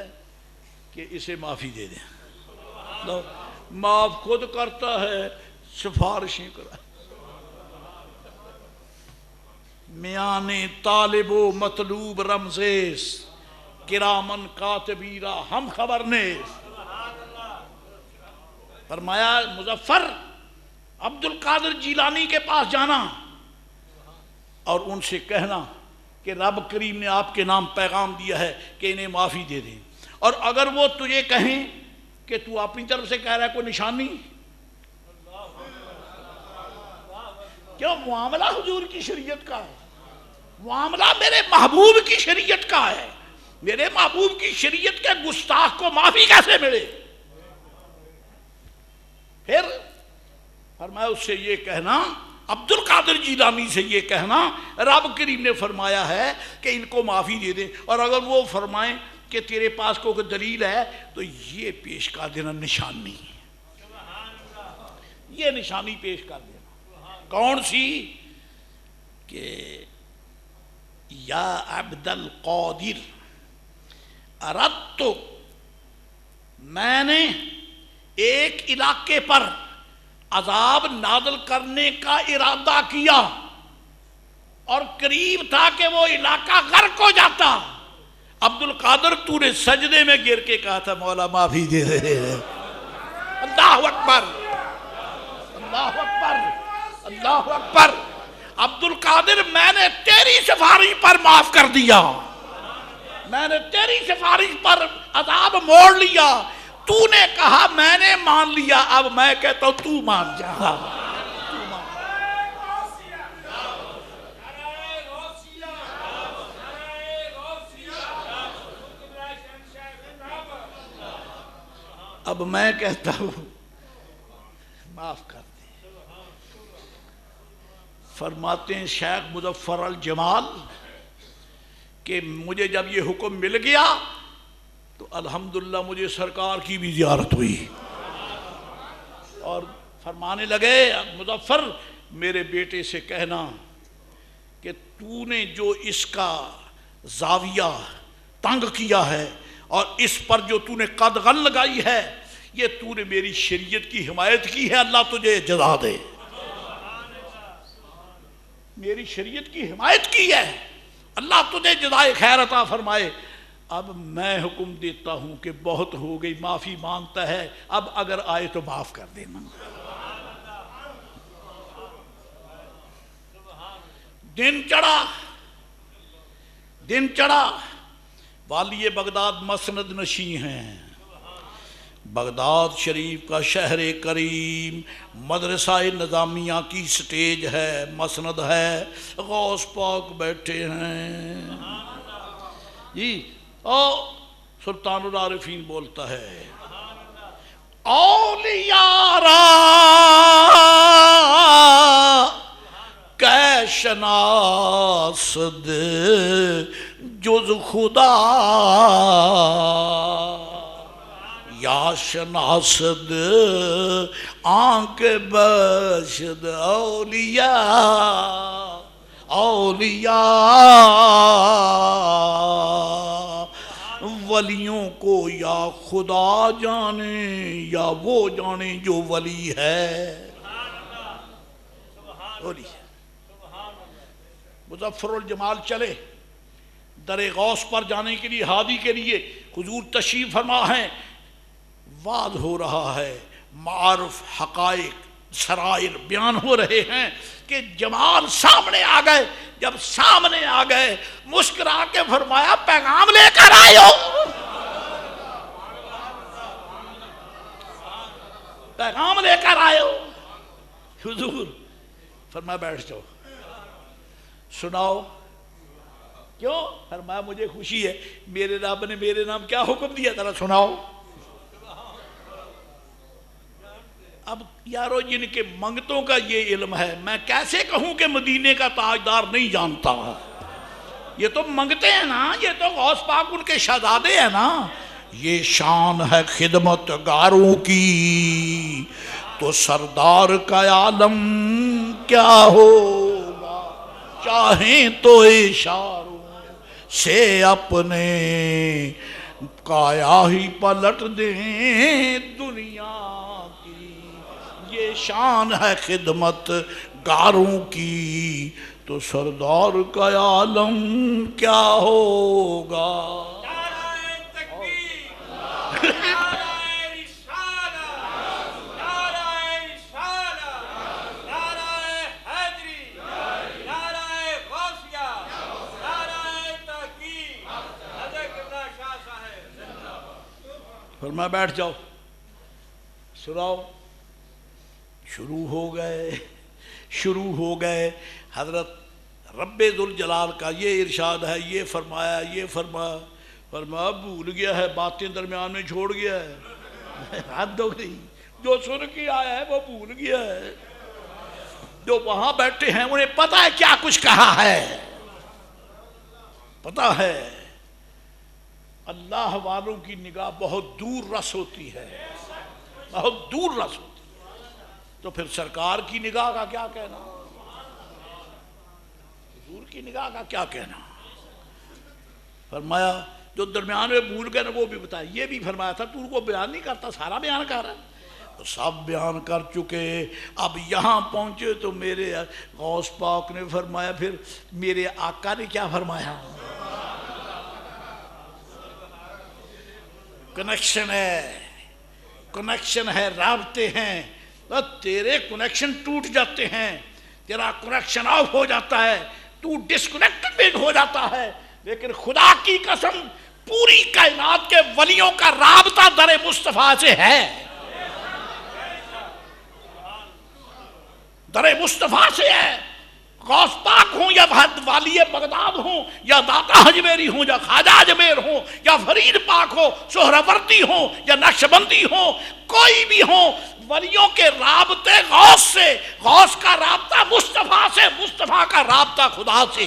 A: کہ اسے معافی دے دیں۔ معاف خود کرتا ہے، سفارشیں کرا۔ میان طالب و مطلوب رمزیس، کرامن کاتبیرا ہم خبر نیس۔ فرمایا مظفر عبد القادر جیلانی کے پاس جانا اور ان سے کہنا کہ رب کریم نے آپ کے نام پیغام دیا ہے کہ انہیں معافی دے دیں، اور اگر وہ تجھے کہیں کہ تو اپنی طرف سے کہہ رہا ہے کوئی نشانی، کیوں معاملہ حضور کی شریعت کا ہے، معاملہ میرے محبوب کی شریعت کا ہے، میرے محبوب کی شریعت کے گستاخ کو معافی کیسے ملے؟ پھر فرمایا اس سے یہ کہنا، عبد القادر جیلانی سے یہ کہنا رب کریم نے فرمایا ہے کہ ان کو معافی دے دیں، اور اگر وہ فرمائیں کہ تیرے پاس کوئی دلیل ہے تو یہ پیش کر دینا نشانی، یہ نشانی پیش کر دینا۔ کون سی؟ کہ یا عبد القادر اردت، میں نے ایک علاقے پر عذاب نازل کرنے کا ارادہ کیا اور قریب تھا کہ وہ علاقہ غرق ہو جاتا، عبد القادر تو نے سجدے میں گر کے کہا تھا مولا معافی دے دے۔ اللہ اکبر، اللہ اکبر، اللہ اکبر۔ عبد القادر میں نے تیری سفارش پر معاف کر دیا، میں نے تیری سفارش پر عذاب موڑ لیا، تو نے کہا میں نے مان لیا، اب میں کہتا ہوں تو مان جا۔ اب میں کہتا ہوں معاف کر دے۔ فرماتے ہیں شیخ مظفر الجمال کہ مجھے جب یہ حکم مل گیا تو الحمدللہ مجھے سرکار کی بھی زیارت ہوئی، اور فرمانے لگے مظفر میرے بیٹے سے کہنا کہ تو نے جو اس کا زاویہ تنگ کیا ہے اور اس پر جو تو نے قدغن لگائی ہے، یہ تو نے میری شریعت کی حمایت کی ہے، اللہ تجھے جزا دے۔ میری شریعت کی حمایت کی ہے، اللہ تجھے جزائے خیر عطا فرمائے۔ اب میں حکم دیتا ہوں کہ بہت ہو گئی، معافی مانگتا ہے، اب اگر آئے تو معاف کر دینا۔ دن چڑھا، والی بغداد مسند نشین ہیں، بغداد شریف کا شہر کریم، مدرسہ نظامیہ کی سٹیج ہے، مسند ہے، غوث پاک بیٹھے ہیں جی، سلطان العارفین بولتا ہے اولیاء را کہ شناسد جز خدا، یا شناسد آنکھ بشد اولیاء، ولیوں کو یا خدا جانے یا وہ جانے جو ولی ہے۔ مظفر الجمال چلے در غوث پر جانے کے لیے، ہادی کے لیے حضور تشریف فرما ہیں، واضح ہو رہا ہے معارف، حقائق، سرائر بیان ہو رہے ہیں کہ جمال سامنے آ گئے. جب سامنے آ گئے مسکرا کے فرمایا پیغام لے کر آئے ہو, پیغام لے کر آئے ہو. حضور فرمایا بیٹھ جاؤ, سناؤ. کیوں؟ فرمایا مجھے خوشی ہے, میرے رب نے میرے نام کیا حکم دیا, ذرا سناؤ. اب یارو جن کے منگتوں کا یہ علم ہے, میں کیسے کہوں کہ مدینے کا تاجدار نہیں جانتا. یہ تو منگتے ہیں نا, یہ تو غوث پاک ان کے شہزادے ہیں نا. یہ شان ہے خدمت گاروں کی تو سردار کا عالم کیا ہوگا, چاہیں تو اشاروں سے اپنے کایا ہی پلٹ دیں دنیا کی. یہ شان ہے خدمت گاروں کی تو سردار کا عالم کیا ہوگا. فرمایا بیٹھ جاؤ, سناؤ. شروع ہو گئے. حضرت رب ذوالجلال کا یہ ارشاد ہے, یہ فرمایا. فرمایا بھول گیا ہے, باتیں درمیان میں چھوڑ گیا ہے. حد ہو گئی, جو سن کے آیا ہے وہ بھول گیا ہے. جو وہاں بیٹھے ہیں انہیں پتا ہے کیا کچھ کہا ہے, پتا ہے. اللہ والوں کی نگاہ بہت دور رس ہوتی ہے, بہت دور رس ہوتی ہے. تو پھر سرکار کی نگاہ کا کیا کہنا, حضور کی نگاہ کا کیا کہنا. فرمایا جو درمیان میں بھول گئے نا وہ بھی بتایا. یہ بھی فرمایا تھا تو کو بیان نہیں کرتا, سارا بیان کر رہا ہے. سب بیان کر چکے. اب یہاں پہنچے تو میرے غوث پاک نے فرمایا, پھر میرے آقا نے کیا فرمایا. کنیکشن ہے, رابطے ہیں. تیرے کنیکشن ٹوٹ جاتے ہیں, تیرا کنیکشن آف ہو جاتا ہے, تو ڈسکنیکٹڈ ہو جاتا ہے. لیکن خدا کی قسم پوری کائنات کے ولیوں کا رابطہ در مصطفیٰ سے ہے, در مصطفیٰ سے ہے. غوث پاک ہوں یا والی بغداد ہوں یا داتا اجمیری ہوں یا خواجہ اجمیر ہوں یا فرید پاک ہو, سہروردی ہوں یا نقشبندی ہوں, کوئی بھی ہوں, ولیوں کے رابطے غوث سے, غوث کا رابطہ مصطفیٰ سے, مصطفیٰ کا رابطہ خدا سے.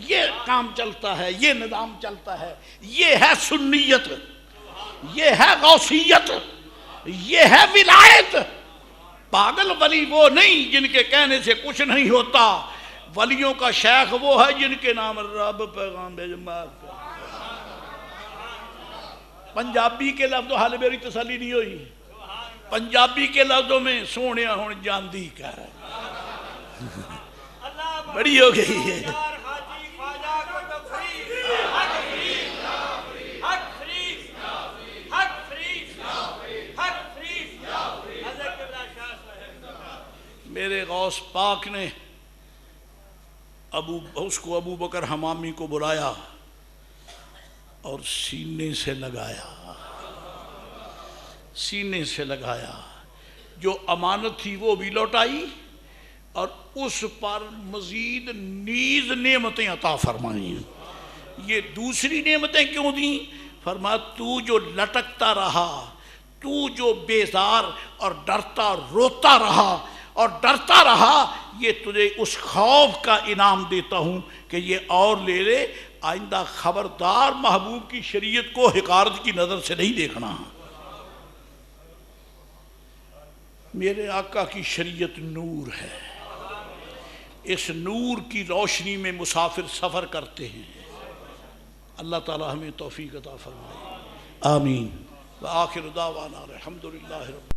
A: یہ کام چلتا ہے, یہ نظام چلتا ہے. یہ ہے سنیت, یہ ہے غوثیت, یہ ہے ولایت. پاگل ولی وہ نہیں جن کے کہنے سے کچھ نہیں ہوتا. ولیوں کا شیخ وہ ہے جن کے نام رب پیغام بھیج. پنجابی کے لفظوں حال میری تسلی نہیں ہوئی, پنجابی کے لفظوں میں سونے ہون جاندی کا بڑی ہو گئی ہے. میرے غوث پاک نے اس کو ابو بکر حمامی کو بلایا اور سینے سے لگایا. جو امانت تھی وہ بھی لوٹائی اور اس پر مزید نیز نعمتیں عطا فرمائیں. یہ دوسری نعمتیں کیوں دیں؟ فرمایا تو جو لٹکتا رہا, تو جو بیزار اور ڈرتا روتا رہا اور ڈرتا رہا, یہ تجھے اس خوف کا انعام دیتا ہوں کہ یہ اور لے لے. آئندہ خبردار محبوب کی شریعت کو حقارت کی نظر سے نہیں دیکھنا. میرے آقا کی شریعت نور ہے, اس نور کی روشنی میں مسافر سفر کرتے ہیں. اللہ تعالی ہمیں توفیق عطا فرمائے, آمین. وآخر دعوانا الحمدللہ رب